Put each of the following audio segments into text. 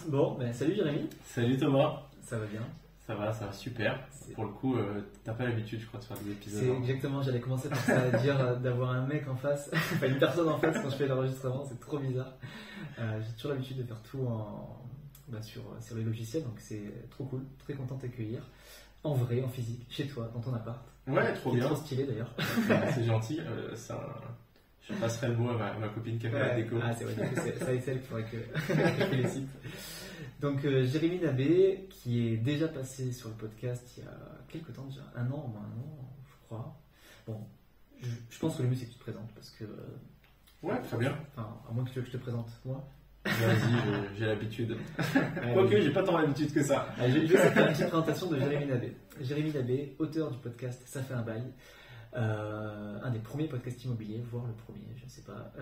Bon, ben salut Jérémy. Salut Thomas. Ça va bien? Ça va super. Pour le coup, t'as pas l'habitude, je crois, de faire des épisodes. C'est exactement, j'allais commencer par ça, à dire d'avoir un mec en face, enfin une personne en face quand je fais l'enregistrement, c'est trop bizarre. J'ai toujours l'habitude de faire tout sur les logiciels, donc c'est trop cool, très content de t'accueillir. En vrai, en physique, chez toi, dans ton appart. Ouais, trop bien. Trop stylé d'ailleurs. C'est gentil. Je passerai le mot à ma copine qui a fait la déco. Ah, c'est vrai, du coup, c'est ça et celle qu'il faudrait que je félicite. Donc, Jérémy Nabé, qui est déjà passé sur le podcast il y a quelques temps déjà, un an, je crois. Bon, je pense que le mieux c'est que tu te présentes parce que. Ouais, très bien. Enfin, à moins que tu veux que je te présente, moi. Vas-y, j'ai l'habitude. Quoique, j'ai pas tant l'habitude que ça. Je vais faire une petite présentation de Jérémy Nabé. Jérémy Nabé, auteur du podcast Ça fait un bail. Un des premiers podcasts immobiliers, voire le premier, je ne sais pas,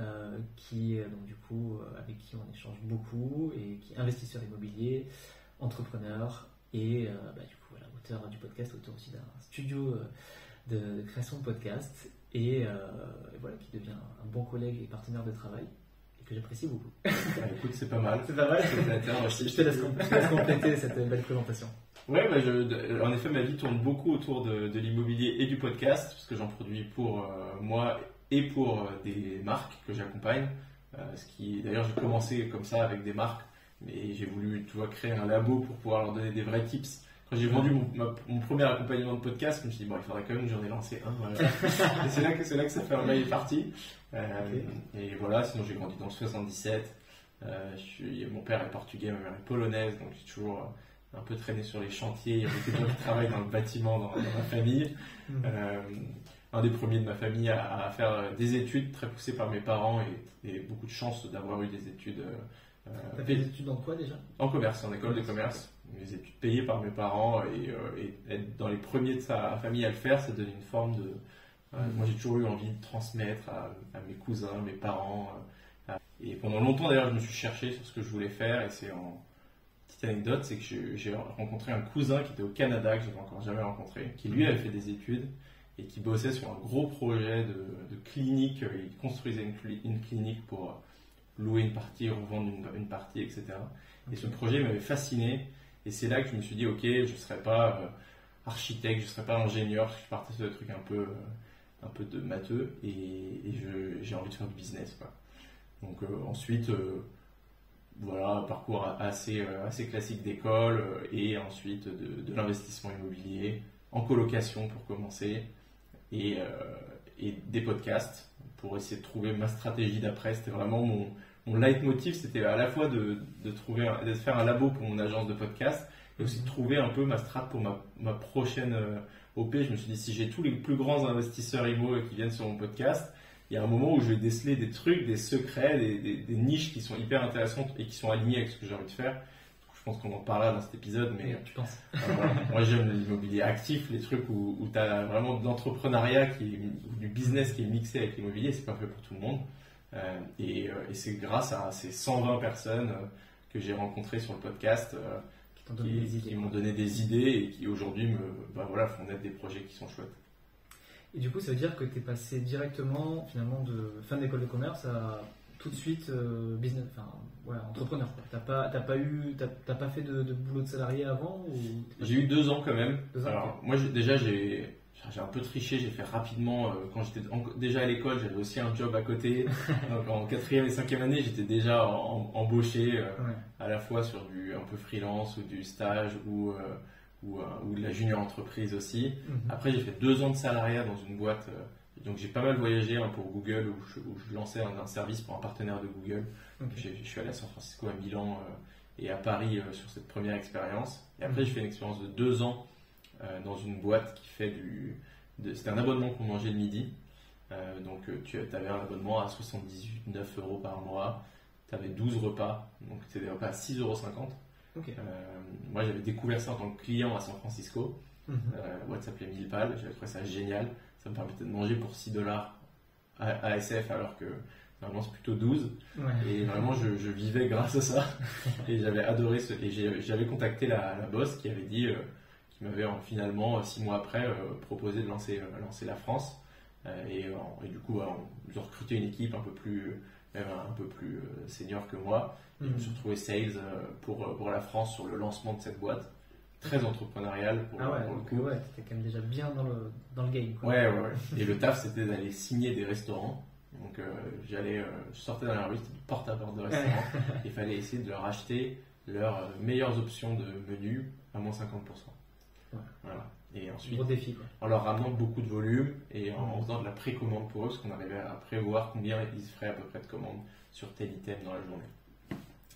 qui donc du coup avec qui on échange beaucoup et qui est investisseur immobilier, entrepreneur et du coup voilà, auteur du podcast, auteur aussi d'un studio de création de podcast et voilà, qui devient un bon collègue et partenaire de travail et que j'apprécie beaucoup. Écoute, c'est pas mal. C'est pas mal. Je te laisse compléter cette belle présentation. Ouais, en effet, ma vie tourne beaucoup autour de l'immobilier et du podcast, parce que j'en produis pour moi et pour des marques que j'accompagne. D'ailleurs, j'ai commencé comme ça avec des marques, mais j'ai voulu, tu vois, créer un labo pour pouvoir leur donner des vrais tips. Quand j'ai vendu mon premier accompagnement de podcast, je me suis dit, bon, il faudrait quand même que j'en ai lancé un. Voilà. Et c'est là que ça fait un bail parti. Okay. Et voilà, sinon j'ai grandi dans le 77. Mon père est portugais, ma mère est polonaise, donc j'ai toujours un peu traîné sur les chantiers. Il y a beaucoup de gens qui travaillent dans le bâtiment dans ma famille. Un des premiers de ma famille à faire des études très poussées par mes parents et beaucoup de chance d'avoir eu des études. T'as fait des études dans quoi déjà? En commerce, en école de commerce. Mes études payées par mes parents et être dans les premiers de sa famille à le faire, ça donne une forme de. Moi j'ai toujours eu envie de transmettre à mes cousins, mes parents. Et pendant longtemps d'ailleurs, je me suis cherché sur ce que je voulais faire et c'est Petite anecdote, c'est que j'ai rencontré un cousin qui était au Canada, que je n'avais encore jamais rencontré, qui lui avait fait des études et qui bossait sur un gros projet de clinique. Il construisait une clinique pour louer une partie, revendre une partie, etc. Et ce projet m'avait fasciné. Et c'est là que je me suis dit, ok, je ne serai pas architecte, je ne serai pas ingénieur, parce que je partais sur des trucs un peu de matheux. Et j'ai envie de faire du business, quoi. Donc ensuite... Voilà, un parcours assez classique d'école et ensuite de l'investissement immobilier, en colocation pour commencer et des podcasts pour essayer de trouver ma stratégie d'après. C'était vraiment mon leitmotiv, c'était à la fois de faire un labo pour mon agence de podcast et aussi de trouver un peu ma strat pour ma prochaine OP. Je me suis dit, si j'ai tous les plus grands investisseurs immo qui viennent sur mon podcast, il y a un moment où je vais déceler des trucs, des secrets, des niches qui sont hyper intéressantes et qui sont alignées avec ce que j'ai envie de faire. Je pense qu'on en parlera dans cet épisode, mais tu penses moi j'aime l'immobilier actif, les trucs où tu as vraiment de l'entrepreneuriat, ou du business qui est mixé avec l'immobilier, c'est pas fait pour tout le monde. Et c'est grâce à ces 120 personnes que j'ai rencontrées sur le podcast qui m'ont donné des idées et qui aujourd'hui font naître des projets qui sont chouettes. Et du coup, ça veut dire que tu es passé directement, finalement, de fin d'école de commerce à tout de suite business, entrepreneur. T'as pas fait de boulot de salarié avant ou... J'ai eu 2 ans quand même. Alors, moi, j'ai un peu triché, j'ai fait rapidement, quand j'étais déjà à l'école, j'avais aussi un job à côté. Donc, en 4e et 5e année, j'étais déjà embauché à la fois sur du un peu freelance ou du stage ou de la junior entreprise aussi. Après, j'ai fait 2 ans de salariat dans une boîte. Donc, j'ai pas mal voyagé pour Google où je lançais un service pour un partenaire de Google. Okay. Je suis allé à San Francisco, à Milan et à Paris sur cette première expérience. Et après, j'ai fait une expérience de 2 ans dans une boîte qui fait c'était un abonnement qu'on mangeait le midi. Donc, tu avais un abonnement à 79 € par mois. Tu avais 12 repas. Donc, c'était des repas à 6,50 €. Okay. Moi j'avais découvert ça en tant que client à San Francisco. La boîte s'appelait Milpal, j'avais trouvé ça génial. Ça me permettait de manger pour 6 $ ASF alors que normalement c'est plutôt 12. Et vraiment je vivais grâce à ça. Et j'avais adoré et j'avais contacté la boss qui avait dit, qui m'avait finalement 6 mois après proposé de lancer la France. Et du coup ils ont recruté une équipe un peu plus senior que moi. Je me suis retrouvé sales pour la France sur le lancement de cette boîte. Très entrepreneurial pour le coup. Ouais, t'étais quand même déjà bien dans le game. Quoi. Ouais. Et le taf, c'était d'aller signer des restaurants. Donc je sortais dans la rue, c'était du porte-à-porte de restaurants. Il fallait essayer de leur acheter leurs meilleures options de menu à moins 50%. Ouais. Voilà. Et ensuite, gros défi, quoi. En leur ramenant beaucoup de volume et en faisant de la précommande pour eux, parce qu'on arrivait à prévoir combien ils feraient à peu près de commandes sur tel item dans la journée.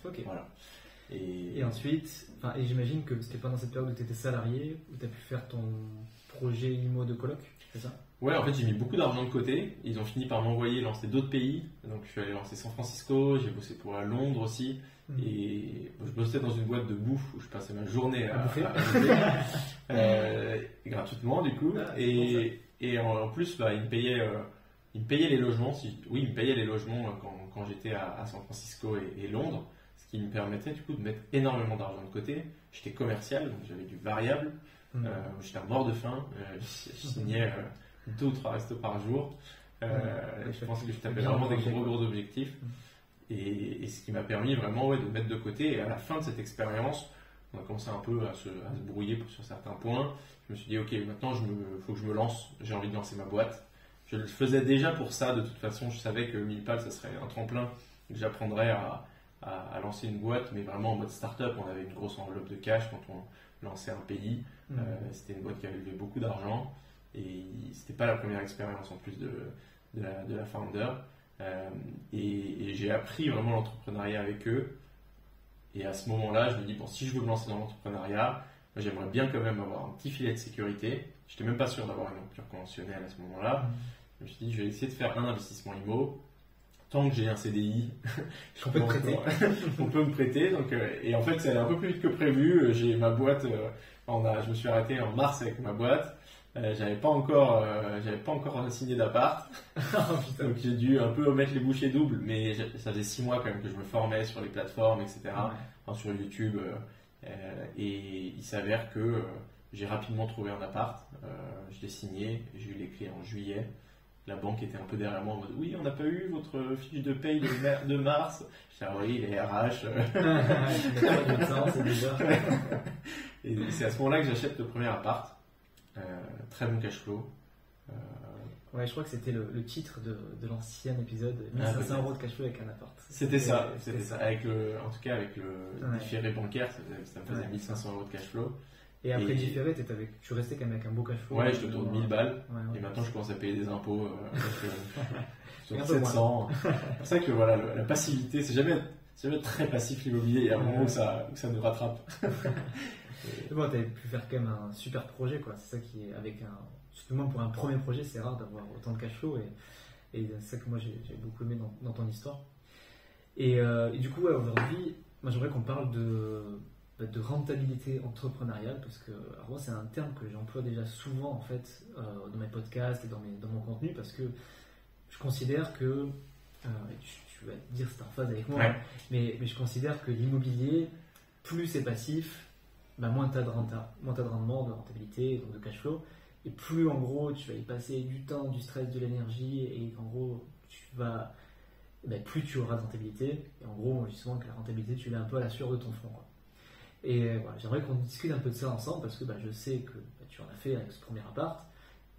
Ok. Voilà. Et ensuite, et j'imagine que c'était pendant cette période où tu étais salarié, où tu as pu faire ton projet IMO de coloc, c'est ça? Ouais, en fait, j'ai mis beaucoup d'argent de côté. Ils ont fini par m'envoyer lancer d'autres pays. Donc, je suis allé lancer San Francisco, j'ai bossé pour Londres aussi. Et je bossais dans une boîte de bouffe où je passais ma journée à bouffer gratuitement, du coup. Et en plus, ils me payaient les logements. Ils me payaient les logements quand j'étais à San Francisco et Londres. Ce qui me permettait du coup de mettre énormément d'argent de côté. J'étais commercial, donc j'avais du variable. J'étais à mort de faim. Je signais 2 ou 3 restos par jour. Je pense que je tapais vraiment des gros objectifs. Et ce qui m'a permis vraiment de mettre de côté. Et à la fin de cette expérience, on a commencé un peu à se brouiller sur certains points. Je me suis dit, ok, maintenant il faut que je me lance. J'ai envie de lancer ma boîte. Je le faisais déjà pour ça. De toute façon, je savais que Millpal, ça serait un tremplin que j'apprendrais à lancer une boîte, mais vraiment en mode start-up. On avait une grosse enveloppe de cash quand on lançait un pays. C'était une boîte qui avait levé beaucoup d'argent et c'était pas la première expérience en plus de la founder. Et j'ai appris vraiment l'entrepreneuriat avec eux. Et à ce moment-là, je me dis, bon, si je veux me lancer dans l'entrepreneuriat, j'aimerais bien quand même avoir un petit filet de sécurité. Je n'étais même pas sûr d'avoir une rupture conventionnelle à ce moment-là. Je me suis dit, je vais essayer de faire un investissement IMO. Tant que j'ai un CDI, on peut me prêter. Donc, et en fait, c'est allé un peu plus vite que prévu. J'ai ma boîte, je me suis arrêté en mars avec ma boîte. J'avais pas encore signé d'appart. Donc j'ai dû un peu mettre les bouchées doubles, mais ça faisait 6 mois quand même que je me formais sur les plateformes, etc. Sur YouTube. Et il s'avère que j'ai rapidement trouvé un appart. Je l'ai signé, j'ai eu les clés en juillet. La banque était un peu derrière moi en mode oui, on n'a pas eu votre fiche de paye de mars. Je disais oui, les RH. Et c'est à ce moment-là que j'achète le premier appart. Très bon cash flow. Ouais, je crois que c'était le titre de l'ancien épisode, 1500 € de cash flow avec un appart. C'était ça. En tout cas, avec le différé bancaire, ça me faisait 1500 € de cash flow. Et après différé, tu restais quand même avec un beau cash flow. Ouais, je te tourne 1000 balles. Et maintenant, je commence à payer des impôts. Sur 700. C'est pour ça que voilà, la passivité, c'est jamais très passif l'immobilier. Il y a un moment où ça nous rattrape. Bon, tu avais pu faire quand même un super projet, quoi. C'est ça qui est surtout moi pour un premier projet, c'est rare d'avoir autant de cash flow et c'est ça que moi j'ai beaucoup aimé dans ton histoire. Et du coup, aujourd'hui, moi j'aimerais qu'on parle de rentabilité entrepreneuriale parce que moi c'est un terme que j'emploie déjà souvent en fait dans mes podcasts et dans mon contenu parce que je considère que tu vas te dire si tu es en phase avec moi, mais je considère que l'immobilier, plus c'est passif, moins tu as de rendement, de rentabilité, donc de cash flow, et plus en gros tu vas y passer du temps, du stress, de l'énergie, et en gros plus tu auras de rentabilité, et en gros je dis souvent que la rentabilité tu l'as un peu à la sueur de ton front, quoi. Et voilà, j'aimerais qu'on discute un peu de ça ensemble parce que je sais que tu en as fait avec ce premier appart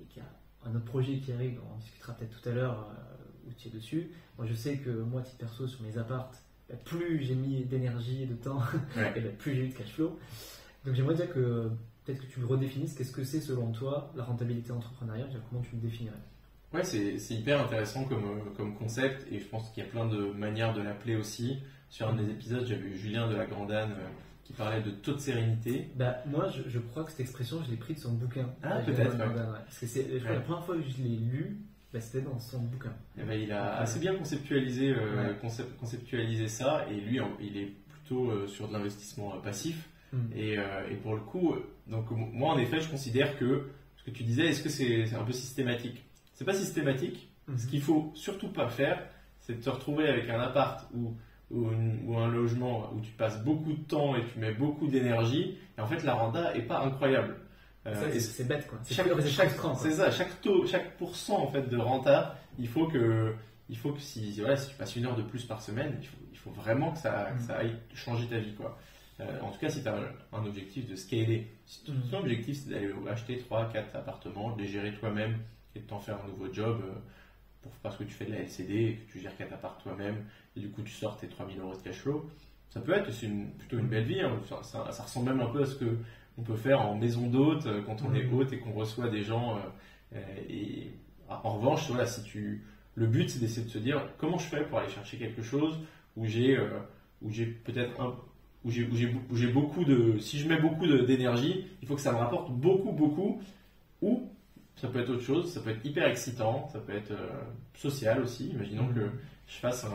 et qu'il y a un autre projet qui arrive, on en discutera peut-être tout à l'heure où tu es dessus. Moi je sais que moi, titre perso, sur mes apparts, plus j'ai mis d'énergie et de temps, et plus j'ai eu de cash flow. Donc j'aimerais dire que peut-être que tu le redéfinisses. Qu'est-ce que c'est selon toi la rentabilité entrepreneuriale? Comment tu le définirais? Ouais, c'est hyper intéressant comme concept et je pense qu'il y a plein de manières de l'appeler aussi. Sur un des épisodes, j'avais eu Julien de la Grandane qui parlait de taux de sérénité. Moi, je crois que cette expression, je l'ai prise de son bouquin. Ah, peut-être. Parce que la première fois que je l'ai lu, c'était dans son bouquin. Il a assez bien conceptualisé ça et lui, il est plutôt sur de l'investissement passif. Et pour le coup, donc moi en effet, je considère que ce que tu disais, est-ce que c'est un peu systématique? C'est pas systématique. Ce qu'il faut surtout pas faire, c'est de te retrouver avec un appart ou un logement où tu passes beaucoup de temps et tu mets beaucoup d'énergie et en fait la renta est pas incroyable. C'est bête, quoi. Chaque franc, c'est ça, chaque pourcent en fait de renta, il faut que il faut que si tu passes 1 heure de plus par semaine, il faut vraiment que ça aille changer ta vie, quoi. En tout cas, si tu as un objectif de scaler, si ton objectif c'est d'aller acheter 3-4 appartements, de les gérer toi-même et de t'en faire un nouveau job parce que tu fais de la LCD et que tu gères 4 apparts toi-même et du coup tu sors tes 3000 euros de cash flow, ça peut être plutôt une belle vie. Hein. Ça ressemble même un peu à ce qu'on peut faire en maison d'hôte quand on est hôte et qu'on reçoit des gens. Et en revanche, voilà, le but c'est d'essayer de se dire comment je fais pour aller chercher quelque chose où j'ai peut-être où j'ai beaucoup de. Si je mets beaucoup d'énergie, il faut que ça me rapporte beaucoup, ou ça peut être autre chose, ça peut être hyper excitant, ça peut être social aussi. Imaginons que je fasse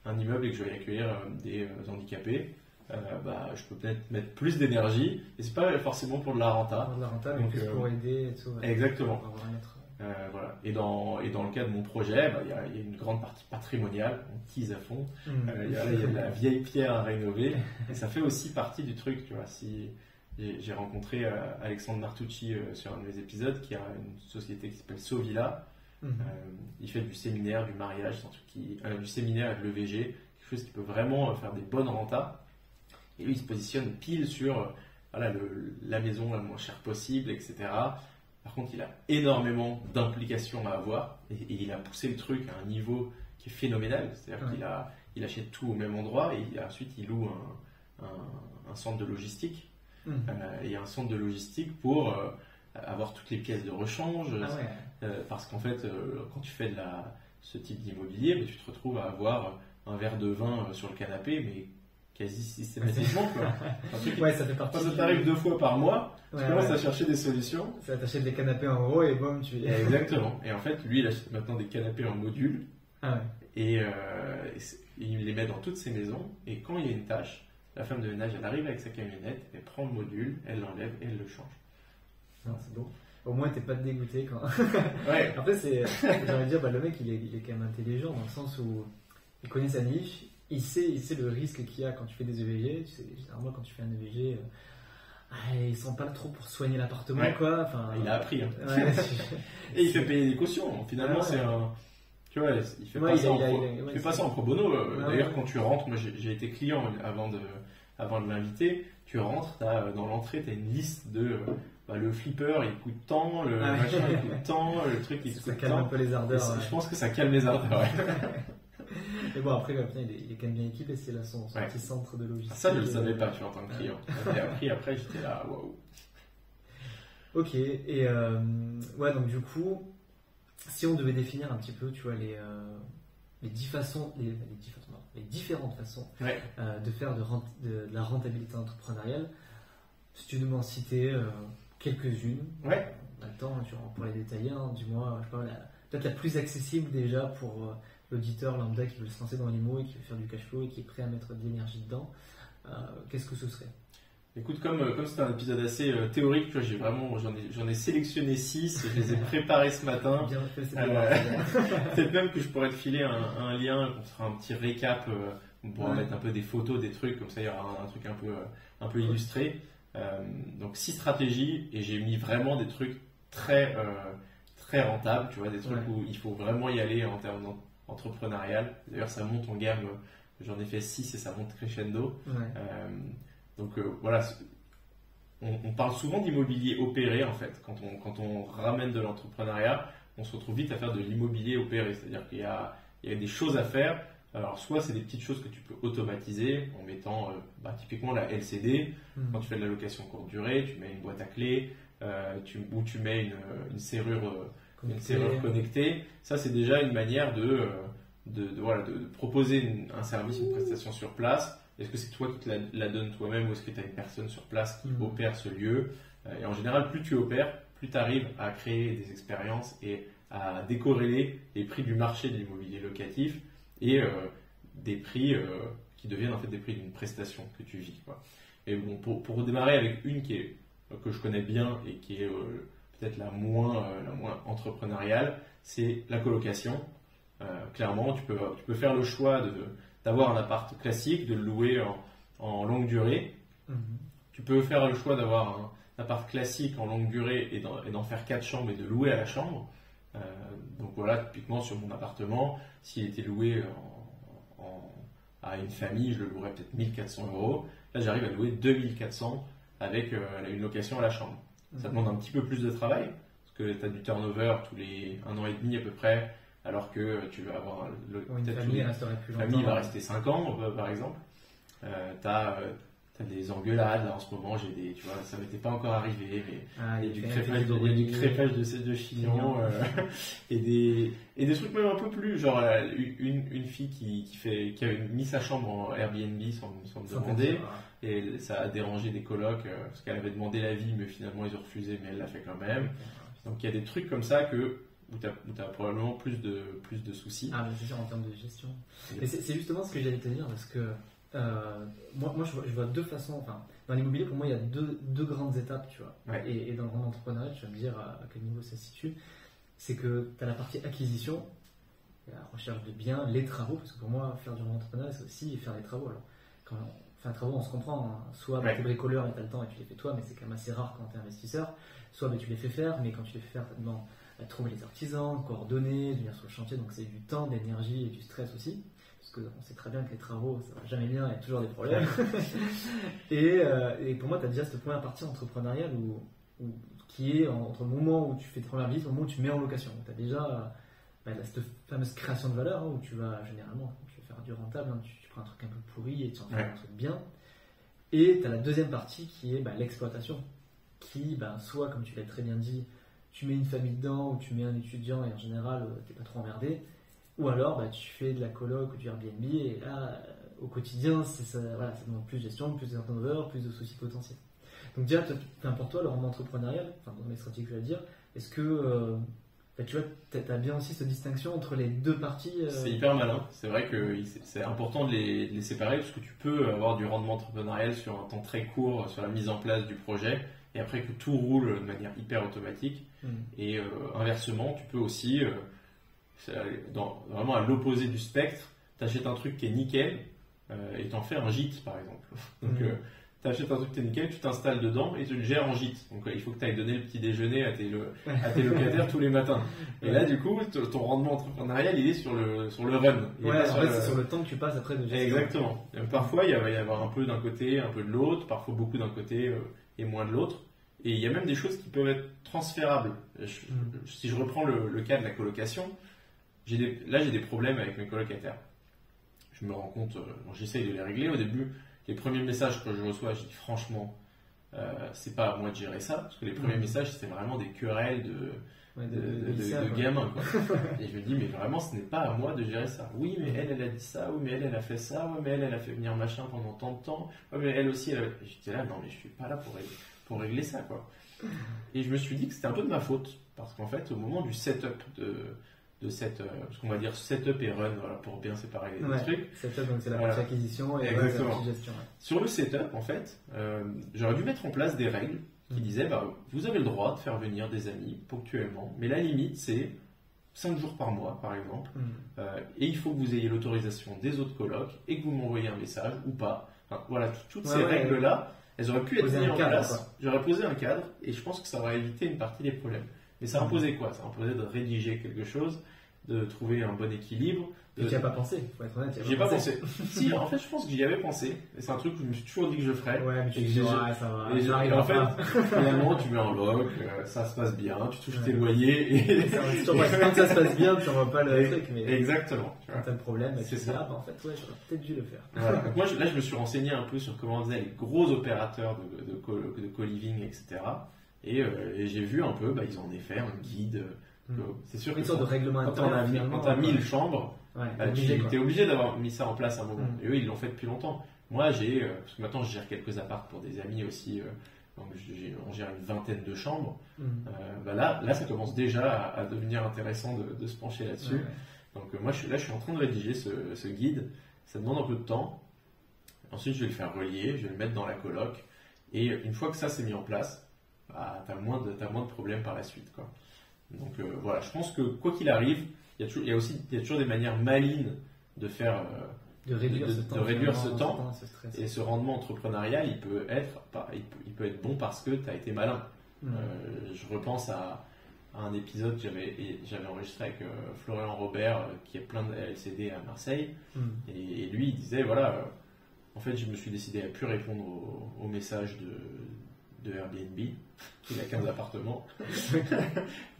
un immeuble et que je vais y accueillir des handicapés. Je peux peut-être mettre plus d'énergie et c'est pas forcément pour de la renta. Pour de la renta, mais plus pour aider et tout. Ouais. Exactement. Voilà. Et dans le cas de mon projet, il y a une grande partie patrimoniale, on tease à fond. Il y a de la vieille pierre à rénover et ça fait aussi partie du truc. Tu vois, j'ai rencontré Alexandre Martucci sur un de mes épisodes qui a une société qui s'appelle Sovilla. Il fait du séminaire, du mariage, du séminaire et de l'EVG, quelque chose qui peut vraiment faire des bonnes rentas. Et lui, il se positionne pile sur la maison la moins chère possible, etc. Par contre, il a énormément d'implications à avoir et il a poussé le truc à un niveau qui est phénoménal. C'est-à-dire qu'il achète tout au même endroit et ensuite il loue un centre de logistique. Et un centre de logistique pour avoir toutes les pièces de rechange. Parce qu'en fait, quand tu fais ce type d'immobilier, tu te retrouves à avoir un verre de vin sur le canapé, mais quasi systématiquement. Ça fait partie. Ça t'arrive 2 fois par mois, tu commences à chercher des solitions. Ça t'achète des canapés en gros et boum, tu. Exactement. Et en fait, lui, il achète maintenant des canapés en module. Et il les met dans toutes ses maisons. Et quand il y a une tâche, la femme de ménage, elle arrive avec sa camionnette, elle prend le module, elle l'enlève et elle le change. C'est bon. Au moins, t'es pas dégoûté quand. Après, j'ai envie de dire, le mec, il est quand même intelligent dans le sens où il connaît sa niche. Il sait le risque qu'il y a quand tu fais des EVG. Généralement, quand tu fais un EVG, ils sont pas trop pour soigner l'appartement, quoi. Enfin, il a appris. Hein. Et il fait payer des cautions. Finalement, c'est un. Tu vois, il fait pas ça en pro bono. D'ailleurs, quand tu rentres, moi j'ai été client avant de l'inviter. Tu rentres, dans l'entrée, tu as une liste de. Le flipper il coûte tant, le machin il coûte tant, le truc il coûte tant. Ça calme un peu les ardeurs. Je pense que ça calme les ardeurs. Mais bon, après, il est quand même bien équipé, c'est là son petit centre de logistique. Ça, je ne le savais pas, tu vois, en tant que client. J'ai appris après, j'étais là, waouh. Ok, et donc du coup, si on devait définir un petit peu, tu vois, les différentes façons de faire de la rentabilité entrepreneuriale, si tu devais m'en citer quelques-unes, on a le temps, pour les détailler, du moins, je sais pas, peut-être la plus accessible déjà pour l'auditeur lambda qui veut se lancer dans l'IMO et qui veut faire du cash flow et qui est prêt à mettre de l'énergie dedans, qu'est-ce que ce serait? Écoute, comme c'est un épisode assez théorique, tu vois, j'en ai sélectionné 6, je les ai préparés ce matin. Bien fait, peut-être même que je pourrais te filer un lien, on fera un petit récap, on pourra mettre un peu des photos, des trucs, comme ça il y aura un truc un peu illustré. Donc 6 stratégies et j'ai mis vraiment des trucs très rentables, tu vois, des trucs où il faut vraiment y aller en termes entrepreneurial. D'ailleurs, ça monte en gamme, j'en ai fait 6 et ça monte crescendo. Donc voilà, on parle souvent d'immobilier opéré en fait. Quand on ramène de l'entrepreneuriat, on se retrouve vite à faire de l'immobilier opéré, c'est-à-dire qu'il y a des choses à faire. Alors soit c'est des petites choses que tu peux automatiser en mettant typiquement la LCD, quand tu fais de la location courte durée, tu mets une boîte à clés, ou tu mets une serrure connectée. Ça c'est déjà une manière de proposer un service, une prestation sur place. Est-ce que c'est toi qui te la donnes toi-même ou est-ce que tu as une personne sur place qui opère ce lieu? Et en général, plus tu opères, plus tu arrives à créer des expériences et à décorréler les prix du marché de l'immobilier locatif et des prix qui deviennent en fait des prix d'une prestation que tu vis, quoi. Et bon, pour démarrer avec une que je connais bien et qui est peut-être la moins entrepreneuriale, c'est la colocation. Clairement, tu peux faire le choix d'avoir un appart classique, de le louer en longue durée. Tu peux faire le choix d'avoir un appart classique en longue durée et d'en faire 4 chambres et de louer à la chambre. Donc voilà, typiquement sur mon appartement, s'il était loué à une famille, je le louerais peut-être 1400 €. Là, j'arrive à louer 2400 avec une location à la chambre. Ça demande un petit peu plus de travail, parce que tu as du turnover tous les 1 an et demi à peu près, alors que tu vas avoir une famille resterait plus longtemps. La famille va rester 5 ans, par exemple. Tu as des engueulades, là en ce moment, tu vois, ça m'était pas encore arrivé, mais il y a du crépage de chignon, et des trucs même un peu plus, genre une fille qui a mis sa chambre en Airbnb sans me demander, et ça a dérangé des colocs, parce qu'elle avait demandé l'avis, mais finalement ils ont refusé, mais elle l'a fait quand même. Donc il y a des trucs comme ça où tu as probablement plus de soucis. Ah, mais c'est sûr en termes de gestion. Et c'est justement ce que j'allais te dire, parce que moi je vois deux façons. Enfin, dans l'immobilier, pour moi, il y a deux grandes étapes, tu vois. Ouais. Et dans le monde entrepreneurial, tu vas me dire à quel niveau ça se situe. C'est que tu as la partie acquisition, la recherche de biens, les travaux, parce que pour moi, faire du monde entrepreneurial, c'est aussi faire les travaux. Alors, quand on fait un travaux, on se comprend. Hein. Soit tu es bricoleur et tu as le temps et tu les fais toi, mais c'est quand même assez rare quand tu es investisseur. Soit tu les fais faire, mais quand tu les fais faire, tu demandes à trouver les artisans, coordonner, venir sur le chantier, donc c'est du temps, de l'énergie et du stress aussi. Parce qu'on sait très bien que les travaux, ça va jamais bien, il y a toujours des problèmes. et pour moi, tu as déjà cette première partie entrepreneuriale qui est entre le moment où tu fais tes premières visites et le moment où tu mets en location. Tu as déjà cette fameuse création de valeur, où tu vas généralement, quand tu veux faire du rentable, tu prends un truc un peu pourri et tu en fais un truc bien. Et tu as la deuxième partie qui est l'exploitation, qui, soit, comme tu l'as très bien dit, tu mets une famille dedans ou tu mets un étudiant et en général, tu n'es pas trop emmerdé. Ou alors, tu fais de la coloc ou du Airbnb et là, au quotidien, ça demande plus de gestion, plus de turnover, plus de soucis potentiels. Donc déjà, pour toi, le rendement entrepreneurial, dans les stratégies que je vais dire, est-ce que tu vois, tu as bien aussi cette distinction entre les deux parties C'est hyper malin. C'est vrai que c'est important de les séparer parce que tu peux avoir du rendement entrepreneurial sur un temps très court, sur la mise en place du projet, et après que tout roule de manière hyper automatique. Et inversement, tu peux aussi... vraiment à l'opposé du spectre, tu achètes un truc qui est nickel et t'en fais un gîte par exemple. Donc tu achètes un truc qui est nickel, tu t'installes dedans et tu le gères en gîte. Donc il faut que tu ailles donner le petit déjeuner à tes locataires tous les matins. Et là du coup, ton rendement entrepreneurial il est sur le run. C'est sur le temps que tu passes après de gestion. Exactement. Parfois il va y avoir un peu d'un côté, un peu de l'autre, parfois beaucoup d'un côté et moins de l'autre. Et il y a même des choses qui peuvent être transférables. Si je reprends le cas de la colocation, j'ai des problèmes avec mes colocataires. Je me rends compte, j'essaye de les régler. Au début, les premiers messages que je reçois, je dis franchement, c'est pas à moi de gérer ça, parce que les premiers messages, c'était vraiment des querelles de gamins. Quoi. Et je me dis, mais vraiment, ce n'est pas à moi de gérer ça. Oui, mais elle a dit ça, oui, mais elle a fait ça, oui, mais elle a fait venir machin pendant tant de temps, oui, mais elle aussi, j'étais là, non, mais je suis pas là pour régler ça, quoi. Et je me suis dit que c'était un peu de ma faute, parce qu'en fait, au moment du setup de cette, ce qu'on va dire setup et run, voilà, pour bien séparer les trucs. Setup, donc c'est la partie acquisition et run, c'est la partie gestion. Ouais. Sur le setup, en fait, j'aurais dû mettre en place des règles qui disaient, vous avez le droit de faire venir des amis ponctuellement, mais la limite c'est 5 jours par mois, par exemple, et il faut que vous ayez l'autorisation des autres colocs et que vous m'envoyez un message ou pas. Enfin, voilà, toutes ces règles-là, elles auraient pu être mises en place. J'aurais posé un cadre et je pense que ça aurait évité une partie des problèmes. Mais ça imposait quoi? Ça imposait de rédiger quelque chose, de trouver un bon équilibre. Tu n'y as pas pensé, faut être honnête. J'y ai pas pensé. Si, en fait, je pense que j'y avais pensé. Et c'est un truc que je me suis toujours dit que je ferais. Ouais, mais tu dis, ça va. Et en fait, finalement, tu mets en loc, ça se passe bien, tu touches tes loyers. Et... quand ça se passe bien, tu n'envoies pas le truc. Mais exactement. Quand tu as le problème, c'est ça. En fait, j'aurais peut-être dû le faire. Voilà. Donc moi, là, je me suis renseigné un peu sur comment faisaient les gros opérateurs de co-living, etc. Et j'ai vu un peu, ils ont en effet un guide. C'est sûr que une sorte de règlement interne. Quand tu as 1000 chambres, tu es obligé d'avoir mis ça en place à un moment. Et eux, ils l'ont fait depuis longtemps. Moi, parce que maintenant, je gère quelques apparts pour des amis aussi. Donc, on gère une vingtaine de chambres. Là, ça commence déjà à devenir intéressant de se pencher là-dessus. Donc, moi, je suis en train de rédiger ce guide. Ça demande un peu de temps. Ensuite, je vais le faire relier, je vais le mettre dans la coloc. Et une fois que ça s'est mis en place, tu as moins de problèmes par la suite, quoi. Donc voilà, je pense que quoi qu'il arrive, il y a toujours des manières malines de faire de réduire ce temps et ce rendement entrepreneurial, il peut être bon parce que tu as été malin. Je repense à un épisode que j'avais enregistré avec Florian Robert, qui est plein de LCD à Marseille. Et lui, il disait, voilà, en fait, je me suis décidé à plus répondre aux messages de Airbnb, il a 15 appartements.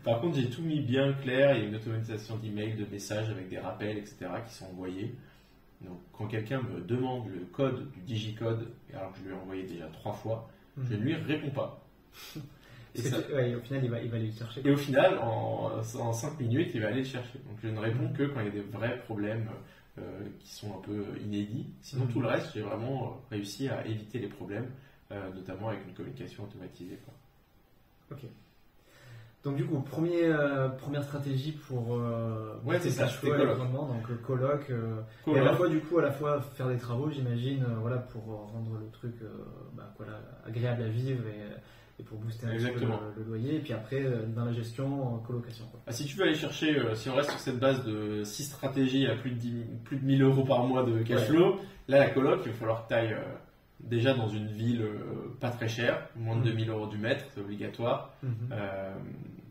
Par contre, j'ai tout mis bien clair, il y a une automatisation d'email, de messages avec des rappels, etc. qui sont envoyés. Donc, quand quelqu'un me demande le code du digicode, alors que je lui ai envoyé déjà 3 fois, je ne lui réponds pas. Et au final, il va aller le chercher. Et au final, en 5 minutes, il va aller le chercher. Donc, je ne réponds que quand il y a des vrais problèmes qui sont un peu inédits. Sinon, tout le reste, j'ai vraiment réussi à éviter les problèmes, notamment avec une communication automatisée. Ok. Donc du coup, première stratégie pour c'est ça, cash flow et rendement, donc coloc. Et à la fois faire des travaux, j'imagine, pour rendre le truc agréable à vivre et pour booster un petit peu le loyer. Et puis après, dans la gestion, colocation. Si tu veux aller chercher, si on reste sur cette base de 6 stratégies à plus de 1000 euros par mois de cash flow, là la coloc, il va falloir que tu ailles déjà dans une ville pas très chère, moins de 2000 euros du mètre, c'est obligatoire.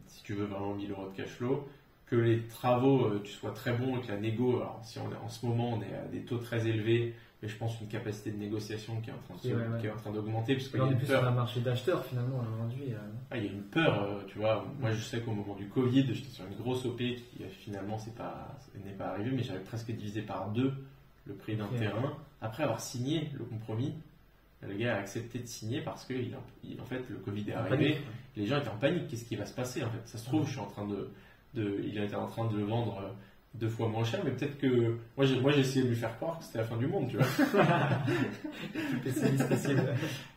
Si tu veux vraiment 1000 euros de cash flow, que les travaux, tu sois très bon et que la négo, alors si en ce moment on est à des taux très élevés, mais je pense une capacité de négociation qui est en train d'augmenter, parce qu'il y a une peur. Sur un marché d'acheteurs finalement aujourd'hui. Il y a une peur, tu vois. Moi je sais qu'au moment du Covid, j'étais sur une grosse OP qui finalement n'est pas arrivée, mais j'avais presque divisé par 2 le prix d'un terrain. Après avoir signé le compromis, le gars a accepté de signer parce que en fait le Covid est arrivé, les gens étaient en panique. Qu'est-ce qui va se passer en fait? Ça se trouve, il était en train de le vendre 2 fois moins cher, mais peut-être que moi j'ai essayé de lui faire croire que c'était la fin du monde, tu vois.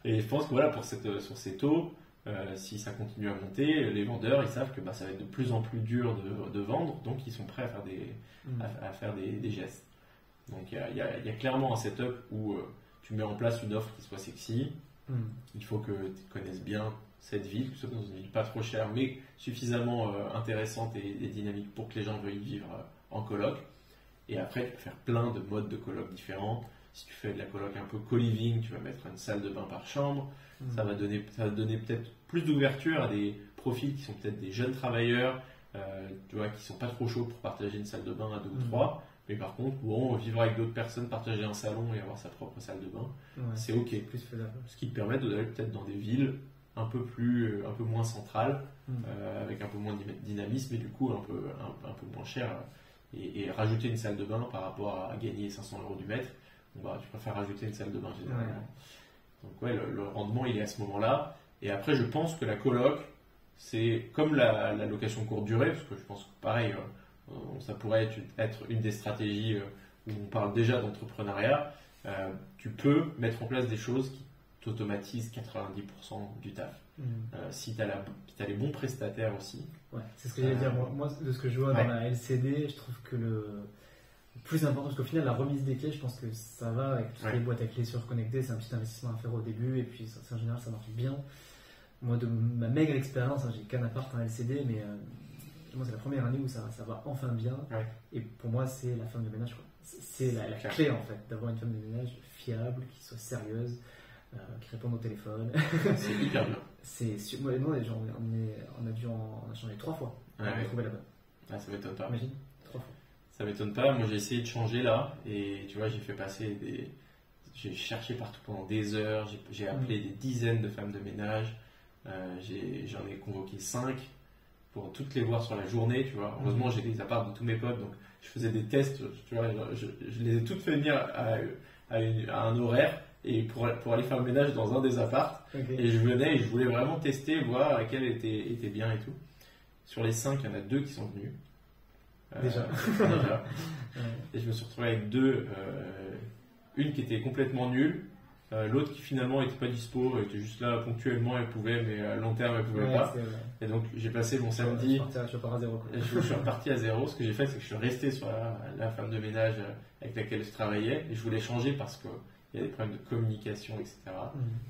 Et je pense que voilà, sur ces taux, si ça continue à monter, les vendeurs ils savent que ça va être de plus en plus dur de vendre, donc ils sont prêts à faire des gestes. Donc il y a clairement un setup où tu mets en place une offre qui soit sexy. Il faut que tu connaisses bien cette ville, que ce soit dans une ville pas trop chère, mais suffisamment intéressante et dynamique pour que les gens veuillent vivre en coloc. Et après, tu peux faire plein de modes de coloc différents. Si tu fais de la coloc un peu co-living, tu vas mettre une salle de bain par chambre. Ça va donner peut-être plus d'ouverture à des profils qui sont peut-être des jeunes travailleurs, tu vois, qui sont pas trop chauds pour partager une salle de bain à 2 ou 3. Mais par contre, vivre avec d'autres personnes, partager un salon et avoir sa propre salle de bain, c'est ok. Plus faisable. Ce qui te permet d'aller peut-être dans des villes un peu moins centrales, avec un peu moins de dynamisme et du coup un peu moins cher. Et rajouter une salle de bain par rapport à gagner 500 euros du mètre, tu préfères rajouter une salle de bain généralement. Donc le rendement il est à ce moment-là. Et après, je pense que la coloc, c'est comme la location courte durée, parce que je pense que pareil, ça pourrait être une des stratégies où on parle déjà d'entrepreneuriat. Tu peux mettre en place des choses qui t'automatisent 90% du taf. Si tu as les bons prestataires aussi. Ouais, c'est ce que j'allais dire. Moi, de ce que je vois dans la LCD, je trouve que le plus important, parce qu'au final, la remise des clés, je pense que ça va avec toutes les boîtes à clés surconnectées. C'est un petit investissement à faire au début, et puis en général, ça marche bien. Moi, de ma maigre expérience, j'ai qu'un appart en LCD, mais moi, c'est la première année où ça va enfin bien. Et pour moi, c'est la femme de ménage. C'est la clé, en fait, d'avoir une femme de ménage fiable, qui soit sérieuse, qui réponde au téléphone. C'est hyper bien. Moi, on a changé 3 fois pour trouver la bonne. Ça m'étonne pas. Imagine, 3 fois. Ça m'étonne pas. Moi, j'ai essayé de changer là, et tu vois, j'ai cherché partout pendant des heures, j'ai appelé des dizaines de femmes de ménage, j'en ai convoqué 5 pour toutes les voir sur la journée, tu vois. Heureusement, j'ai des apparts de tous mes potes, donc je faisais des tests, tu vois, je les ai toutes fait venir à un horaire et pour aller faire le ménage dans un des apparts. Et je venais et je voulais vraiment tester, voir laquelle était bien et tout. Sur les 5, il y en a 2 qui sont venus. Déjà. Et je me suis retrouvé avec 2, une qui était complètement nulle, l'autre qui finalement n'était pas dispo, elle était juste là ponctuellement, elle pouvait, mais à long terme elle pouvait pas. Et donc j'ai passé mon samedi. Je suis reparti à 0. Je suis reparti à 0. Ce que j'ai fait, c'est que je suis resté sur la femme de ménage avec laquelle je travaillais, et je voulais changer parce qu'il y a des problèmes de communication, etc.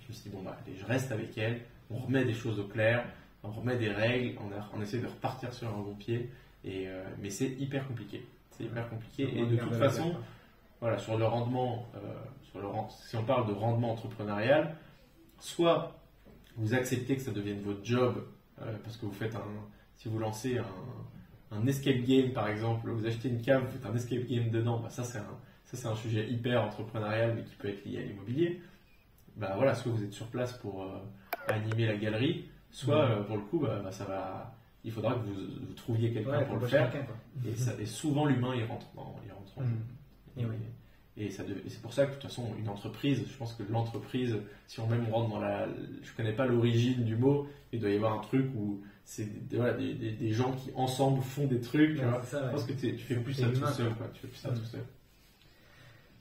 Je me suis dit, allez, je reste avec elle, on remet des choses au clair, on remet des règles, on essaie de repartir sur un bon pied, mais c'est hyper compliqué. C'est hyper compliqué, et de toute façon, voilà, sur le rendement, si on parle de rendement entrepreneurial, soit vous acceptez que ça devienne votre job parce que vous faites si vous lancez un escape game par exemple, vous achetez une cave, vous faites un escape game dedans, bah ça c'est un sujet hyper entrepreneurial mais qui peut être lié à l'immobilier. Bah voilà, soit vous êtes sur place pour animer la galerie, soit pour le coup il faudra que vous trouviez quelqu'un pour le faire. Et souvent l'humain il rentre en jeu. Et c'est pour ça que de toute façon une entreprise, je pense que l'entreprise, si on rentre dans je connais pas l'origine du mot, il doit y avoir un truc où c'est des gens qui ensemble font des trucs. Tu vois. Je pense que tu fais plus ça tout seul. Tu fais plus ça tout seul.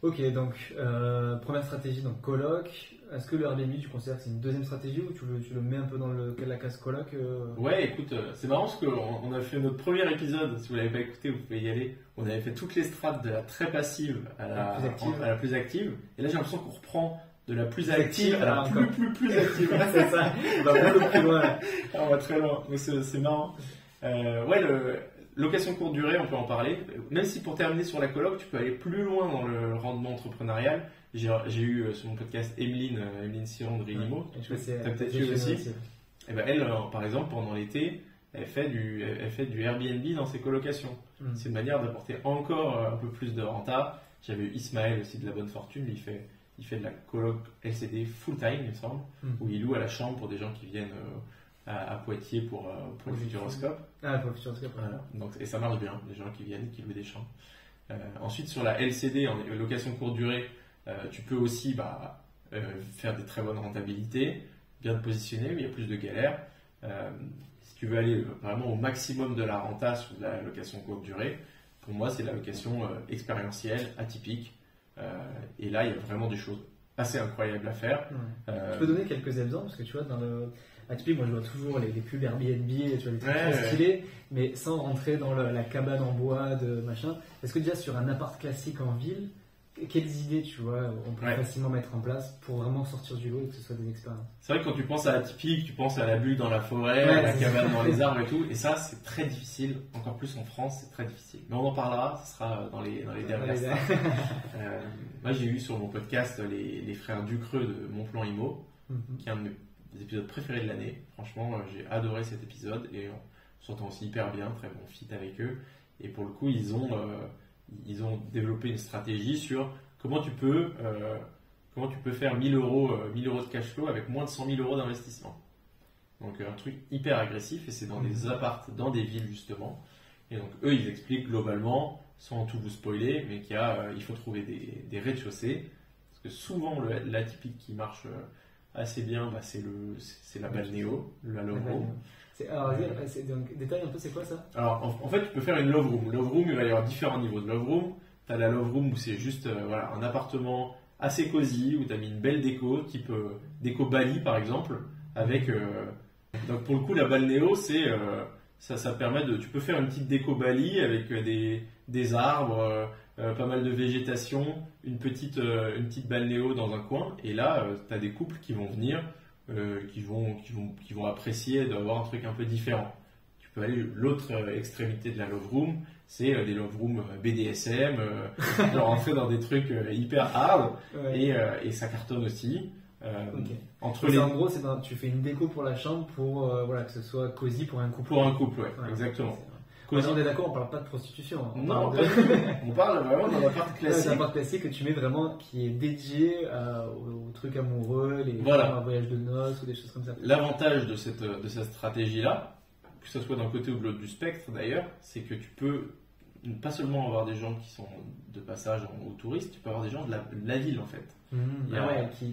Ok, donc première stratégie, donc coloc. Est-ce que le Airbnb, tu considères que c'est une deuxième stratégie ou tu le mets un peu dans la case coloc Ouais, écoute, c'est marrant parce qu'on a fait notre premier épisode, si vous ne l'avez pas écouté, vous pouvez y aller. On avait fait toutes les strates de la très passive à la plus active. Et là, j'ai l'impression qu'on reprend de la plus active à la plus active. C'est ça, on va beaucoup plus loin. On va très loin, mais c'est marrant. Location courte durée, on peut en parler. Même si pour terminer sur la coloc, tu peux aller plus loin dans le rendement entrepreneurial. J'ai eu sur mon podcast Emeline Siron de Rilimo. Tu as peut-être eu aussi. Et ben elle, par exemple, pendant l'été, elle fait du Airbnb dans ses colocations. C'est une manière d'apporter encore un peu plus de renta. J'avais eu Ismaël aussi de la bonne fortune. Il fait de la coloc LCD full time, il me semble, où il loue à la chambre pour des gens qui viennent à Poitiers pour le Futuroscope. Ah, pour le Futuroscope. Voilà. Donc, et ça marche bien, les gens qui viennent, qui louent des chambres. Ensuite, sur la LCD, en location courte durée, tu peux aussi faire des très bonnes rentabilités, bien te positionner, mais il y a plus de galères. Si tu veux aller vraiment au maximum de la renta sur la location courte durée, pour moi, c'est la location expérientielle, atypique. Et là, il y a vraiment des choses assez incroyables à faire. Tu peux donner quelques exemples, parce que tu vois, dans le atypique, moi je vois toujours les pubs Airbnb, tu vois, les trucs très stylés, mais sans rentrer dans la cabane en bois de machin. Est-ce que déjà sur un appart classique en ville, quelles idées, tu vois, on peut facilement mettre en place pour vraiment sortir du lot et que ce soit des expériences? C'est vrai que quand tu penses à l'atypique, tu penses à la bulle dans la forêt, la cabane dans les arbres et tout, et ça c'est très difficile, encore plus en France, c'est très difficile. Mais on en parlera, ce sera dans les dernières strates. Moi j'ai eu sur mon podcast les frères Ducreux de Mon Plan Immo, qui est un de mes épisodes préférés de l'année. Franchement, j'ai adoré cet épisode et on s'entend aussi hyper bien, très bon fit avec eux. Et pour le coup, ils ont développé une stratégie sur comment tu peux faire 1000 euros de cash flow avec moins de 100 000 euros d'investissement. Donc un truc hyper agressif, et c'est dans des apparts, dans des villes justement. Et donc eux, ils expliquent globalement, sans tout vous spoiler, mais il faut trouver des rez-de-chaussée. Parce que souvent, l'atypique qui marche assez bien, c'est la balnéo, la love room. Alors, donc, détaille un peu, c'est quoi ça? Alors, en fait, tu peux faire une love room. Love room, il va y avoir différents niveaux de love room. Tu as la love room où c'est juste un appartement assez cosy, où tu as mis une belle déco, type déco Bali par exemple, avec... donc pour le coup, la balnéo, ça permet tu peux faire une petite déco Bali avec des arbres, pas mal de végétation, une petite balnéo dans un coin, et là, tu as des couples qui vont venir, qui vont apprécier d'avoir un truc un peu différent. Tu peux aller l'autre extrémité de la love room, c'est des love rooms BDSM, de rentrer dans des trucs hyper hard, et ça cartonne aussi. En gros, tu fais une déco pour la chambre pour que ce soit cosy pour un couple. Pour un couple, exactement. On est d'accord, on parle pas de prostitution. On parle vraiment d'un appart classique. C'est un appart classique que tu mets vraiment, qui est dédié aux trucs amoureux, un voyage de noces ou des choses comme ça. L'avantage de cette stratégie-là, que ce soit d'un côté ou de l'autre du spectre d'ailleurs, c'est que tu peux pas seulement avoir des gens qui sont de passage aux touristes, tu peux avoir des gens de la ville en fait.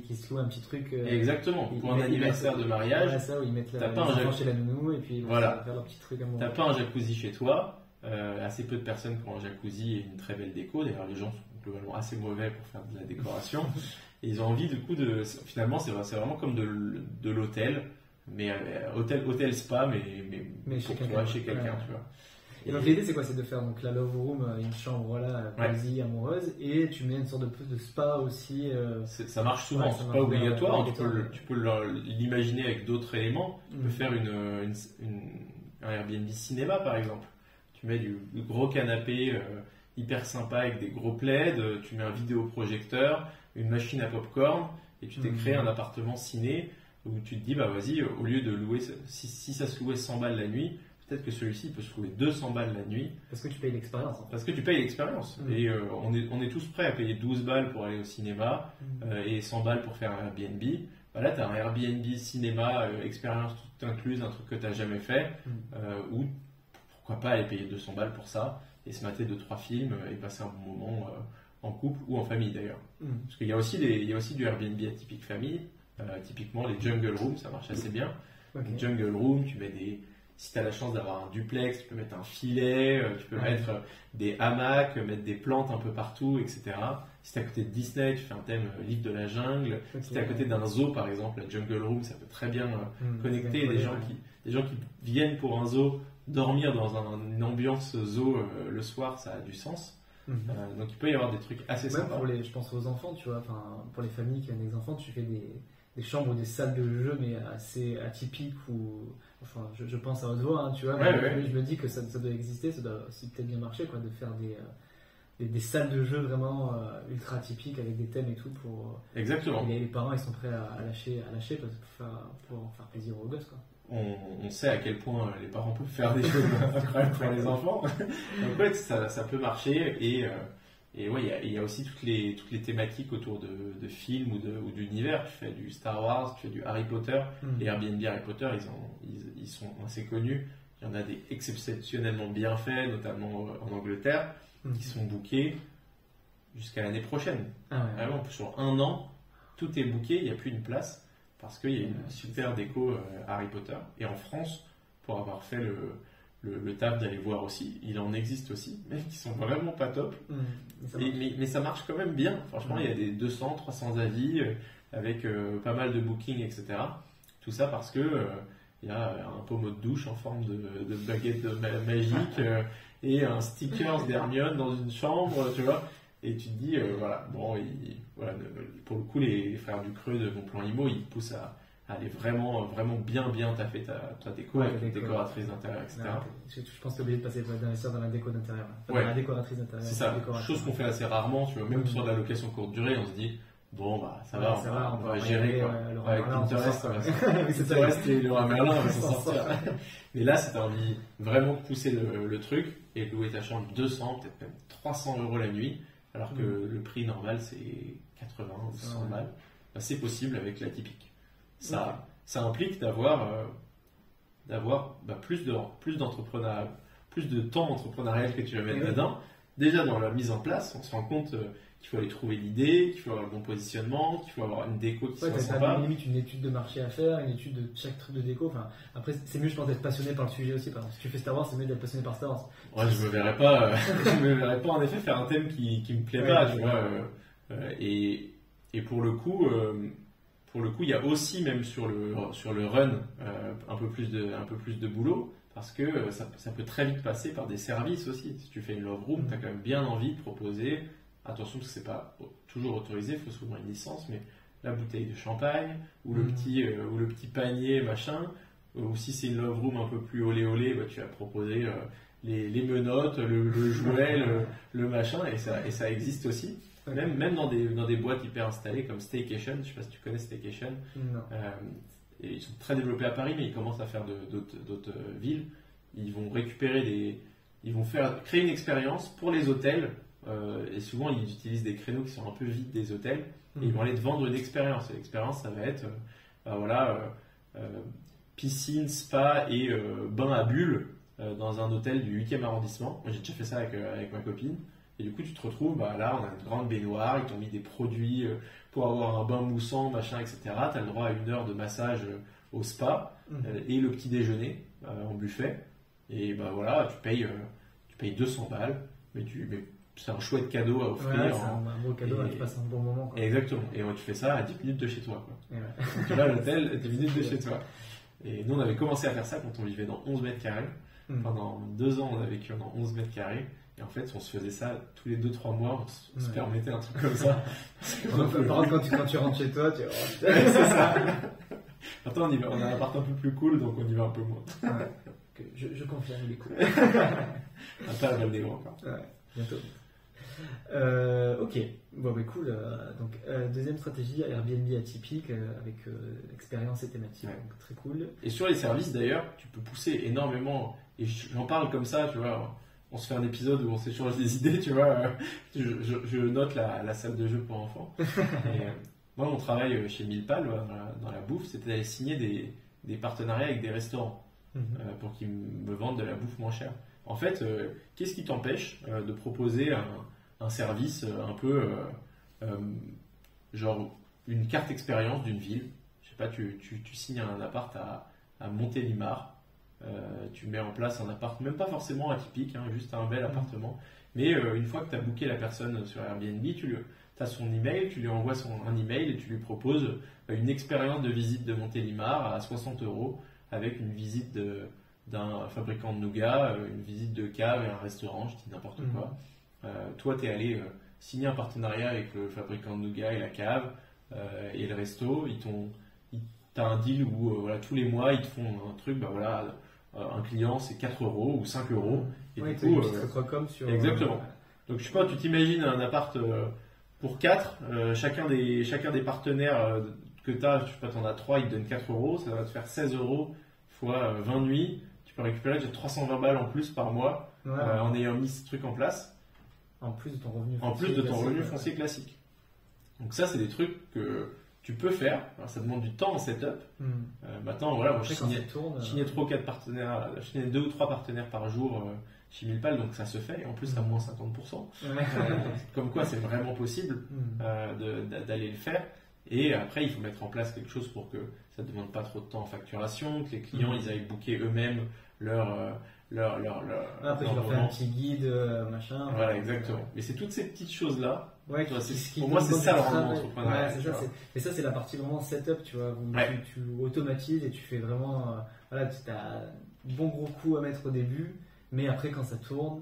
Qui se louent un petit truc. Exactement, pour un anniversaire de mariage. Ils mettent la chez la nounou et puis ils vont faire leur petit truc amoureux. T'as pas un jacuzzi chez toi, assez peu de personnes qui ont un jacuzzi et une très belle déco. D'ailleurs, les gens sont globalement assez mauvais pour faire de la décoration. Et ils ont envie du coup finalement, c'est vraiment comme de l'hôtel, mais hôtel spa, mais chez quelqu'un, tu vois. Et donc l'idée c'est quoi? C'est de faire donc la love room, une chambre cosy, amoureuse, et tu mets une sorte de spa aussi. Ça marche souvent, c'est pas obligatoire. Tu peux l'imaginer avec d'autres éléments. Tu peux faire un Airbnb cinéma par exemple. Tu mets du gros canapé hyper sympa avec des gros plaids, tu mets un vidéoprojecteur, une machine à popcorn, et tu t'es créé un appartement ciné où tu te dis vas-y, au lieu de louer, si ça se louait 100 balles la nuit, peut-être que celui-ci peut se trouver 200 balles la nuit. Parce que tu payes l'expérience. Parce que tu payes l'expérience. Et on est tous prêts à payer 12 balles pour aller au cinéma et 100 balles pour faire un Airbnb. Bah là, tu as un Airbnb cinéma, expérience toute incluse, un truc que tu n'as jamais fait, ou pourquoi pas aller payer 200 balles pour ça et se mater 2-3 films et passer un bon moment en couple ou en famille d'ailleurs. Parce qu'il y a aussi du Airbnb atypique famille. Typiquement, les jungle rooms, ça marche assez bien. Okay. Jungle room, tu mets si tu as la chance d'avoir un duplex, tu peux mettre un filet, tu peux mettre des hamacs, mettre des plantes un peu partout, etc. Si tu es à côté de Disney, tu fais un thème livre de la jungle. Si tu es à côté d'un zoo, par exemple, la jungle room, ça peut très bien connecter des gens qui viennent pour un zoo, dormir dans une ambiance zoo le soir, ça a du sens. Donc il peut y avoir des trucs assez sympas. Je pense aux enfants, tu vois, pour les familles qui ont des enfants, tu fais des chambres ou des salles de jeu mais assez atypiques je pense à haute voix, tu vois, je me dis que ça doit exister, ça doit aussi peut-être bien marcher quoi, de faire des salles de jeu vraiment ultra atypiques avec des thèmes et tout pour exactement. Et les parents ils sont prêts à lâcher pour faire plaisir aux gosses quoi. On sait à quel point les parents peuvent faire des choses incroyables pour les enfants. Donc ouais, ça peut marcher et ouais, il y a aussi toutes les thématiques autour de films ou d'univers. Tu fais du Star Wars, tu fais du Harry Potter. Les Airbnb Harry Potter, ils sont assez connus. Il y en a des exceptionnellement bien faits, notamment en Angleterre, qui sont bookés jusqu'à l'année prochaine. Vraiment, sur un an, tout est booké, il n'y a plus une place parce qu'il y a une super déco Harry Potter. Et en France, pour avoir fait le taf d'aller voir aussi, il en existe aussi, mais qui sont vraiment pas top. Mais ça marche quand même bien. Franchement, il y a des 200, 300 avis avec pas mal de bookings, etc. Tout ça parce que il y a un pommeau de douche en forme de baguette magique et un sticker d'Hermione dans une chambre, tu vois. Et tu te dis, pour le coup, les frères du Creux de Mon Plan Imo, ils poussent à aller vraiment bien taffer ta déco avec une décoratrice d'intérieur, etc. Je pense que tu es obligé de passer d'investir dans la déco d'intérieur. Dans la décoratrice d'intérieur. C'est ça, chose qu'on fait assez rarement, tu vois, même sur de la location courte durée, on se dit, bon, bah, ça va, on va gérer, quoi. Avec Pinterest, Pinterest et Leroy Merlin, on va s'en sortir. Mais là, si tu as envie vraiment de pousser le truc et de louer ta chambre 200, peut-être même 300 € la nuit, alors que le prix normal c'est 80 ou 100 balles, bah, c'est possible avec l'atypique. Ça implique d'avoir plus d'entrepreneuriat, plus de temps entrepreneurial que tu vas mettre dedans. Déjà dans la mise en place, on se rend compte qu'il faut aller trouver l'idée, qu'il faut avoir le bon positionnement, qu'il faut avoir une déco qui soit sympa. Limite une étude de marché à faire, une étude de chaque truc de déco. Enfin, après, c'est mieux, je pense, d'être passionné par le sujet aussi. Par exemple, si tu fais Star Wars, c'est mieux d'être passionné par Star Wars. Ouais, je me verrais pas en effet faire un thème qui me plaît pas, tu vois. Et pour le coup, il y a aussi même sur le run un peu plus de boulot. Parce que ça peut très vite passer par des services aussi. Si tu fais une love room, tu as quand même bien envie de proposer, attention parce que c'est pas toujours autorisé, il faut souvent une licence, mais la bouteille de champagne, ou le petit panier, machin, ou si c'est une love room un peu plus olé, bah, tu vas proposer les menottes, le jouet, le machin, et ça existe aussi. Même dans des boîtes hyper installées comme Staycation, je ne sais pas si tu connais Staycation. Non. Et ils sont très développés à Paris, mais ils commencent à faire d'autres villes. Ils vont créer une expérience pour les hôtels. Et souvent, ils utilisent des créneaux qui sont un peu vides des hôtels. Et ils vont aller te vendre une expérience. Et l'expérience, ça va être piscine, spa et bain à bulles dans un hôtel du 8e arrondissement. Moi, j'ai déjà fait ça avec ma copine. Et du coup, tu te retrouves, là, on a une grande baignoire, ils t'ont mis des produits pour avoir un bain moussant, machin, etc. Tu as le droit à 1 heure de massage au spa et le petit déjeuner en buffet. Et voilà, tu payes 200 balles, mais c'est un chouette cadeau à offrir. Ouais, c'est un beau cadeau, tu passes un bon moment. Quoi. Exactement. Et tu fais ça à 10 minutes de chez toi. Quoi. Donc, tu vas à l'hôtel, 10 minutes de chez toi. Et nous, on avait commencé à faire ça quand on vivait dans 11 mètres carrés. Pendant 2 ans, on a vécu dans 11 mètres carrés. Et en fait, on se faisait ça tous les 2-3 mois, on se permettait un truc comme ça. Par contre, quand tu rentres chez toi, tu c'est ça. Maintenant, on a un appart un peu plus cool, donc on y va un peu moins. Je confirme, il est cool. Un peu à Val-des-Grands encore. Ouais, bientôt. Ok, bon, bah, cool. Donc, deuxième stratégie, Airbnb atypique avec expérience et thématique. Ouais. Donc, très cool. Et sur les services d'ailleurs, tu peux pousser énormément. Et j'en parle comme ça, tu vois. On se fait un épisode où on s'échange des idées, tu vois. Je note la salle de jeu pour enfants. Et, moi, mon travail chez Milpal, dans la bouffe, c'était d'aller signer des partenariats avec des restaurants pour qu'ils me vendent de la bouffe moins chère. En fait, qu'est-ce qui t'empêche de proposer un service un peu genre une carte expérience d'une ville? Je sais pas, tu signes un appart à Montélimar. Tu mets en place un appart, même pas forcément atypique, hein, juste un bel appartement. Mais une fois que tu as booké la personne sur Airbnb, tu as son email, tu lui envoies un email et tu lui proposes une expérience de visite de Montélimar à 60 € avec une visite d'un fabricant de nougat, une visite de cave et un restaurant, je dis n'importe quoi. Toi, tu es allé signer un partenariat avec le fabricant de nougat et la cave et le resto. T'as un deal où voilà, tous les mois ils te font un truc, bah voilà, un client c'est 4 € ou 5 €. Et Ouais, du coup, sur. exactement. Donc je sais pas, tu t'imagines un appart pour 4, chacun des partenaires que tu as, je sais pas, tu en as 3, ils te donnent 4 €, ça va te faire 16 € fois 20 nuits. Tu peux récupérer déjà 320 balles en plus par mois en ayant mis ce truc en place. En plus de ton revenu foncier. En plus de ton revenu foncier classique. Donc ça, c'est des trucs que tu peux faire. Alors, ça demande du temps en setup. Maintenant, voilà, moi je signais 3 ou 4 partenaires, je signais 2 ou 3 partenaires par jour chez Milpal, donc ça se fait, et en plus à moins 50%. Comme quoi, c'est vraiment possible d'aller le faire. Et après, il faut mettre en place quelque chose pour que ça ne demande pas trop de temps en facturation, que les clients ils aillent booker eux-mêmes leur après, tu leur fais un petit guide, machin. Voilà, exactement. Mais c'est toutes ces petites choses-là. Ouais, pour moi, c'est ça le rendement entrepreneurial. Et ça, c'est la partie vraiment setup, tu vois. Où tu automatises et tu fais vraiment. Voilà, tu as bon gros coup à mettre au début, mais après, quand ça tourne,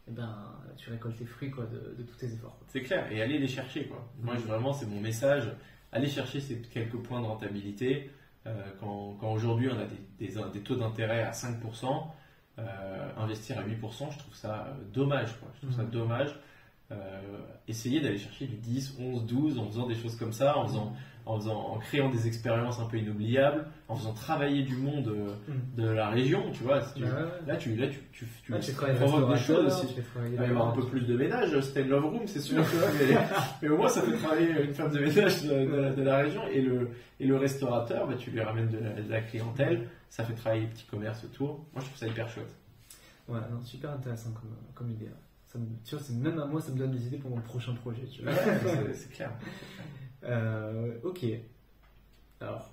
eh ben, tu récoltes les fruits quoi, de tous tes efforts. C'est clair, et aller les chercher. Quoi. Moi, vraiment, c'est mon message. Aller chercher ces quelques points de rentabilité. Quand aujourd'hui, on a des taux d'intérêt à 5%, investir à 8%, je trouve ça dommage. Quoi. Je trouve ça dommage. Essayer d'aller chercher du 10, 11, 12 en faisant des choses comme ça, en créant des expériences un peu inoubliables, en faisant travailler du monde de la région, tu vois. Là, tu provoques des choses aussi. Il va y avoir un peu plus de ménage, c'était Love Room, c'est sûr, tu vois, mais au moins ça fait travailler une femme de ménage de la région et le restaurateur, bah, tu lui ramènes de la clientèle, ça fait travailler les petits commerces autour. Moi, je trouve ça hyper chouette. Ouais, non, super intéressant comme idée. Tu vois, même à moi, ça me donne des idées pour mon prochain projet. Tu vois. Ouais, c'est clair. Ok. Alors,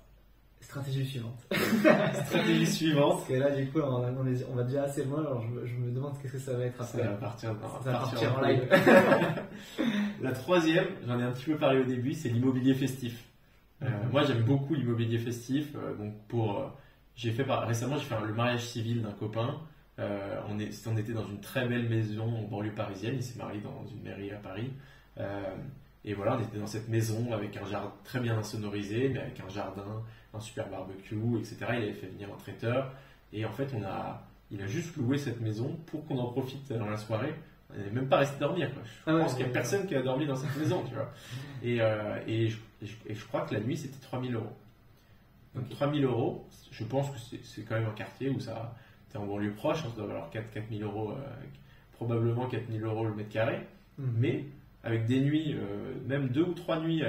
stratégie suivante. Stratégie suivante. Parce que là, du coup, on va déjà assez loin. Alors, je me demande qu'est-ce que ça va être après. Ça va partir en live. La troisième, j'en ai un petit peu parlé au début, c'est l'immobilier festif. Moi, j'aime beaucoup l'immobilier festif. Donc, récemment, j'ai fait le mariage civil d'un copain. On était dans une très belle maison en banlieue parisienne. Il s'est marié dans une mairie à Paris. Et voilà, on était dans cette maison avec un jardin très bien insonorisé, mais avec un jardin, un super barbecue, etc. Il avait fait venir un traiteur. Et en fait, il a juste loué cette maison pour qu'on en profite dans la soirée. On n'est même pas resté dormir. Quoi. Je pense qu'il n'y a personne qui a dormi dans cette maison, tu vois. Et je crois que la nuit, c'était 3 000 €. Donc 3 000 €, je pense que c'est quand même un quartier où ça... T'es en banlieue proche, ça doit valoir 4 000 €, probablement 4 000 € le mètre carré. Mais avec des nuits, même 2 ou 3 nuits,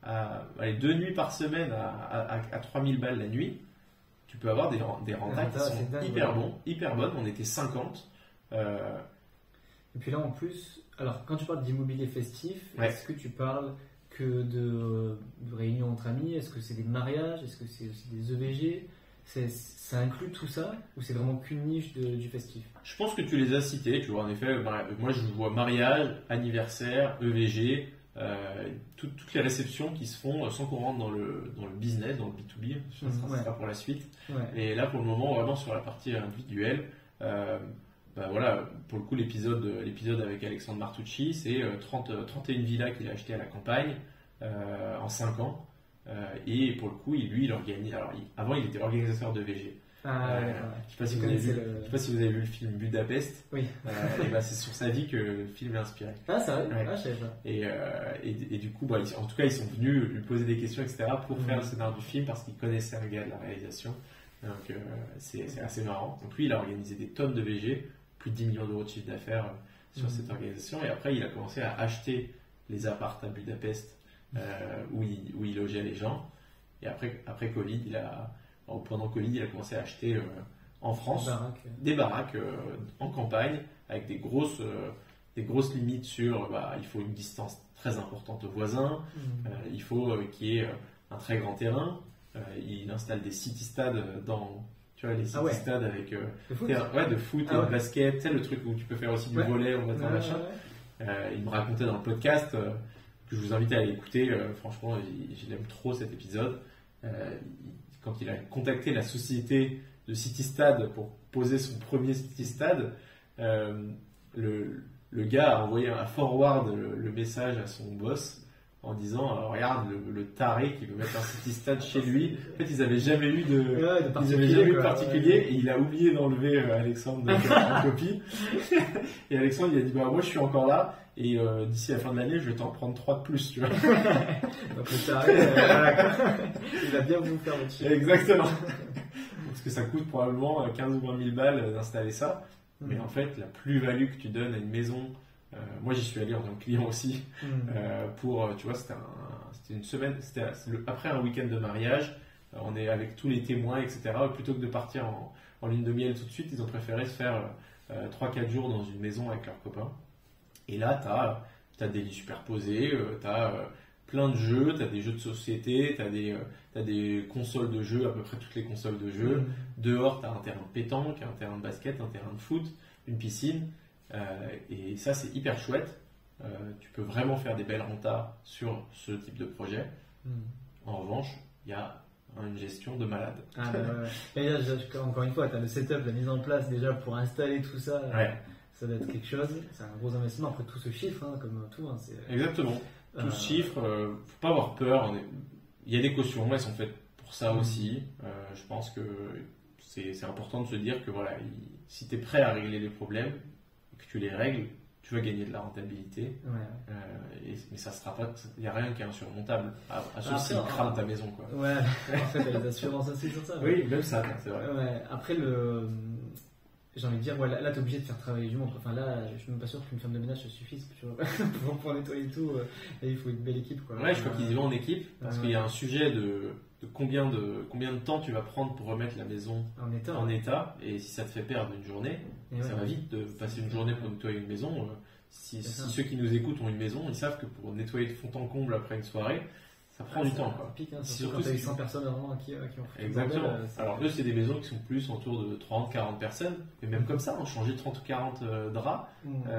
allez, 2 nuits par semaine à 3 000 balles la nuit, tu peux avoir des rentables qui sont hyper bonnes. On était 50. Et puis là, en plus, alors quand tu parles d'immobilier festif, est-ce que tu parles que de réunions entre amis? Est-ce que c'est des mariages? Est-ce que c'est aussi des EVG? Ça inclut tout ça ou c'est vraiment qu'une niche du festif? Je pense que tu les as cités, tu vois, en effet, moi je vois mariage, anniversaire, EVG, toutes les réceptions qui se font sans qu'on rentre dans le business, dans le B2B, ça sera pour la suite. Et là pour le moment, vraiment sur la partie individuelle, voilà, pour le coup l'épisode avec Alexandre Martucci, c'est 31 villas qu'il a achetées à la campagne en 5 ans. Et pour le coup, lui, il organise. Alors, avant, il était organisateur de VG. Ah, ouais. Je sais pas si vous avez vu le film Budapest. Oui. Et bah, c'est sur sa vie que le film est inspiré. Ah, ça va. Ouais. Ah, je savais pas. Et du coup, bah, en tout cas, ils sont venus lui poser des questions, etc. pour faire le scénario du film parce qu'ils connaissaient un gars de la réalisation. Donc c'est assez marrant. Donc lui, il a organisé des tonnes de VG, plus de 10 millions d'euros de chiffre d'affaires sur cette organisation. Et après, il a commencé à acheter les apparts à Budapest où il logeait les gens. Et après Covid, pendant Covid, il a commencé à acheter en France des baraques en campagne avec des grosses limites sur il faut une distance très importante aux voisins, il faut qu'il y ait un très grand terrain. Il installe des city-stades dans, tu vois, les city-stades avec de foot et de basket, tu sais, le truc où tu peux faire aussi du volley, machin. Il me racontait dans le podcast que je vous invite à aller écouter. Franchement, je l'aime trop cet épisode. Quand il a contacté la société de City-Stade pour poser son premier City-Stade, le gars a envoyé un forward le message à son boss en disant regarde le taré qui veut mettre un City-Stade chez lui. En fait, ils n'avaient jamais eu de particulier et il a oublié d'enlever Alexandre en copie. Et Alexandre il a dit moi je suis encore là et d'ici la fin de l'année je vais t'en prendre 3 de plus, tu vois. Donc le taré il va bien vous faire votre chiffre. Exactement. Parce que ça coûte probablement 15 ou 20 000 balles d'installer ça. Mais en fait la plus-value que tu donnes à une maison, moi j'y suis allé en tant que client aussi, pour, tu vois, c'était une semaine, après un week-end de mariage, on est avec tous les témoins, etc. Plutôt que de partir en lune de miel tout de suite, ils ont préféré se faire 3-4 jours dans une maison avec leurs copains. Et là, tu as des lits superposés, tu as plein de jeux, tu as des jeux de société, tu as des consoles de jeux, à peu près toutes les consoles de jeux. Dehors, tu as un terrain de pétanque, un terrain de basket, un terrain de foot, une piscine. Et ça, c'est hyper chouette. Tu peux vraiment faire des belles rentas sur ce type de projet. En revanche, il y a une gestion de malade. Et là, encore une fois, tu as le setup, la mise en place déjà pour installer tout ça. Ça doit être quelque chose. C'est un gros investissement. Après, tout se chiffre, comme tout. Exactement. Tout se chiffre. Faut pas avoir peur. Il y a des cautions, elles sont faites pour ça aussi. Je pense que c'est important de se dire que voilà, si tu es prêt à régler les problèmes, que tu les règles, tu vas gagner de la rentabilité. Mais ça sera pas, il n'y a rien qui est insurmontable. Sauf s'ils crament ta maison, quoi. En fait, il y a les assurances aussi sur ça. Oui, même ça, c'est vrai. Après, j'ai envie de dire, là, tu es obligé de faire travailler du monde. Enfin, là, je suis même pas sûr qu'une femme de ménage se suffise, tu vois, pour nettoyer tout. Et il faut une belle équipe, quoi. Je crois qu'ils y vont en équipe, parce qu'il y a un sujet de combien de temps tu vas prendre pour remettre la maison en état. Et si ça te fait perdre une journée, ça va vite de passer une journée pour nettoyer une maison. Si ceux qui nous écoutent ont une maison, ils savent que pour nettoyer de fond en comble après une soirée, ça prend du temps, quoi. Pique, surtout quand tu as eu 100 personnes avant qui ont fait. Exactement. Alors eux, c'est des maisons qui sont plus autour de 30-40 personnes. Et même comme ça, changer 30 ou 40 draps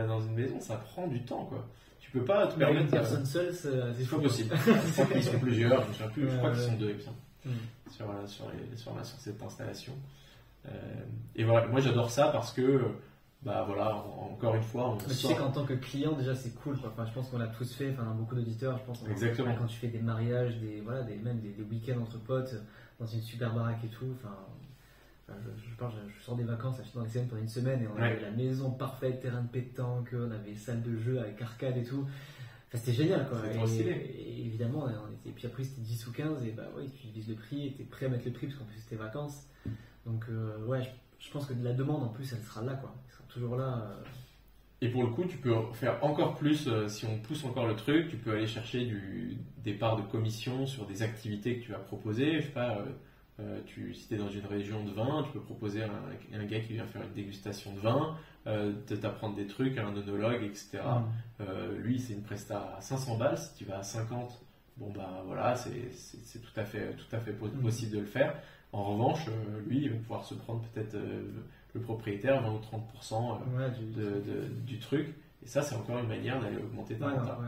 dans une maison, ça prend du temps, quoi. Tu peux pas te permettre. Une personne seule, c'est pas possible. Je crois qu'ils sont plusieurs, je crois qu'ils sont 2, sur cette installation. Et voilà, moi j'adore ça parce que, encore une fois, tu sais qu'en tant que client, déjà c'est cool, quoi. Enfin, je pense qu'on l'a tous fait, dans beaucoup d'auditeurs, je pense. Exactement. Quand tu fais des mariages, même des week-ends entre potes, dans une super baraque et tout, je sors des vacances, je suis dans les scènes pendant une semaine et on avait la maison parfaite, terrain de pétanque, on avait salle de jeu avec arcade et tout. Enfin, c'était génial, quoi. Et évidemment, et puis après c'était 10 ou 15 et tu divises le prix et tu es prêt à mettre le prix parce qu'en plus c'était vacances. Donc je pense que de la demande en plus elle sera là, quoi. Elle sera toujours là. Et pour le coup, tu peux faire encore plus, si on pousse encore le truc, tu peux aller chercher des parts de commission sur des activités que tu vas proposer. Je sais pas, si tu es dans une région de vin, tu peux proposer un gars qui vient faire une dégustation de vin, t'apprendre des trucs, un œnologue, etc. Lui, c'est une presta à 500 balles. Si tu vas à 50, c'est tout à fait possible de le faire. En revanche, lui, il va pouvoir se prendre peut-être le propriétaire 20 ou 30% du truc. Et ça, c'est encore une manière d'aller augmenter ta renta.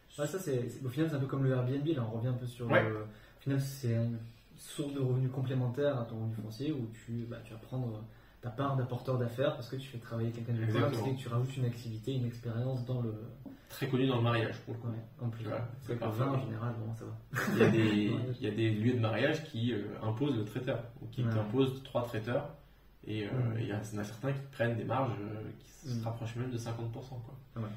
Ça, au final, c'est un peu comme le Airbnb. Là, on revient un peu sur. Au final, c'est une source de revenus complémentaire à ton revenu foncier où tu vas prendre ta part d'apporteur d'affaires parce que tu fais travailler quelqu'un du coin, parce que tu rajoutes une activité, une expérience dans le... Très connu dans le mariage, pour le coup. Ouais, en plus. C'est le vin, en général, bon, ça va. Il y a des lieux de mariage qui imposent le traiteur, ou qui t'imposent 3 traiteurs, et il y en a certains qui prennent des marges qui se rapprochent même de 50%. Quoi. Ouais.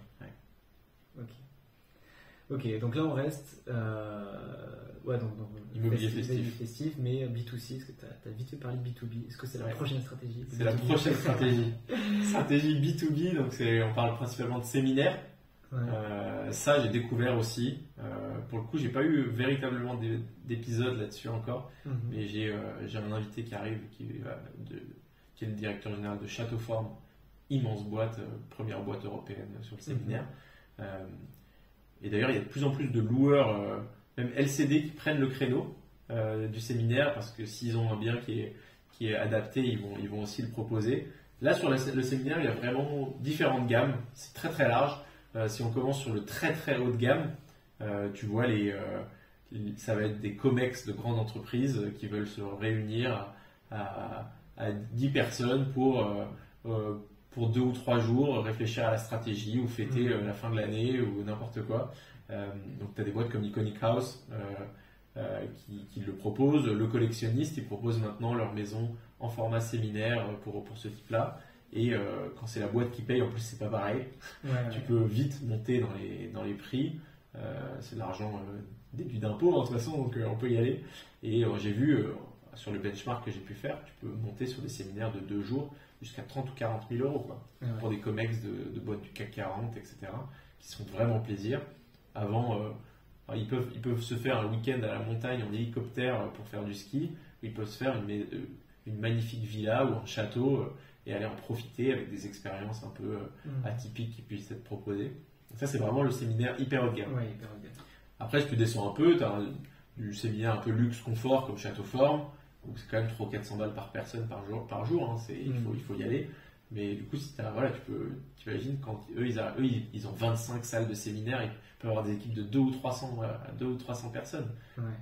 Ok, donc là on reste donc immobilier festif, mais B2C, est-ce que tu as vite fait parler de B2B? Est-ce que c'est la prochaine stratégie? C'est la prochaine stratégie. Stratégie B2B, donc on parle principalement de séminaires. Ça, j'ai découvert aussi. Pour le coup, j'ai pas eu véritablement d'épisode là-dessus encore, mais j'ai un invité qui arrive, qui est le directeur général de Châteauforme, immense boîte, première boîte européenne sur le séminaire. Et d'ailleurs, il y a de plus en plus de loueurs, même LCD, qui prennent le créneau du séminaire parce que s'ils ont un bien qui est adapté, ils vont aussi le proposer. Là, sur le séminaire, il y a vraiment différentes gammes. C'est très très large. Si on commence sur le très très haut de gamme, tu vois, ça va être des COMEX de grandes entreprises qui veulent se réunir à 10 personnes pour 2 ou 3 jours réfléchir à la stratégie ou fêter la fin de l'année ou n'importe quoi. Donc tu as des boîtes comme Iconic House qui le proposent. Le collectionniste, ils proposent maintenant leur maison en format séminaire pour ce type-là. Et quand c'est la boîte qui paye, en plus c'est pas pareil. Tu peux vite monter dans les prix. C'est de l'argent déduit d'impôts de toute façon, donc on peut y aller. Et j'ai vu sur le benchmark que j'ai pu faire, tu peux monter sur des séminaires de 2 jours jusqu'à 30 ou 40 000 euros pour des COMEX de boîtes du CAC 40, etc. qui se font vraiment plaisir. Avant, ils peuvent se faire un week-end à la montagne en hélicoptère pour faire du ski. Ils peuvent se faire une magnifique villa ou un château et aller en profiter avec des expériences un peu atypiques qui puissent être proposées. Donc ça, c'est vraiment le séminaire hyper haut de gamme. Hyper haut de gamme. Après, si tu descends un peu, tu as du séminaire un peu luxe confort comme Châteauforme, où c'est quand même 300-400 balles par personne par jour hein, il faut y aller. Mais du coup, si tu imagines quand eux, ils ont 25 salles de séminaire, ils peuvent avoir des équipes de 2 ou 300 personnes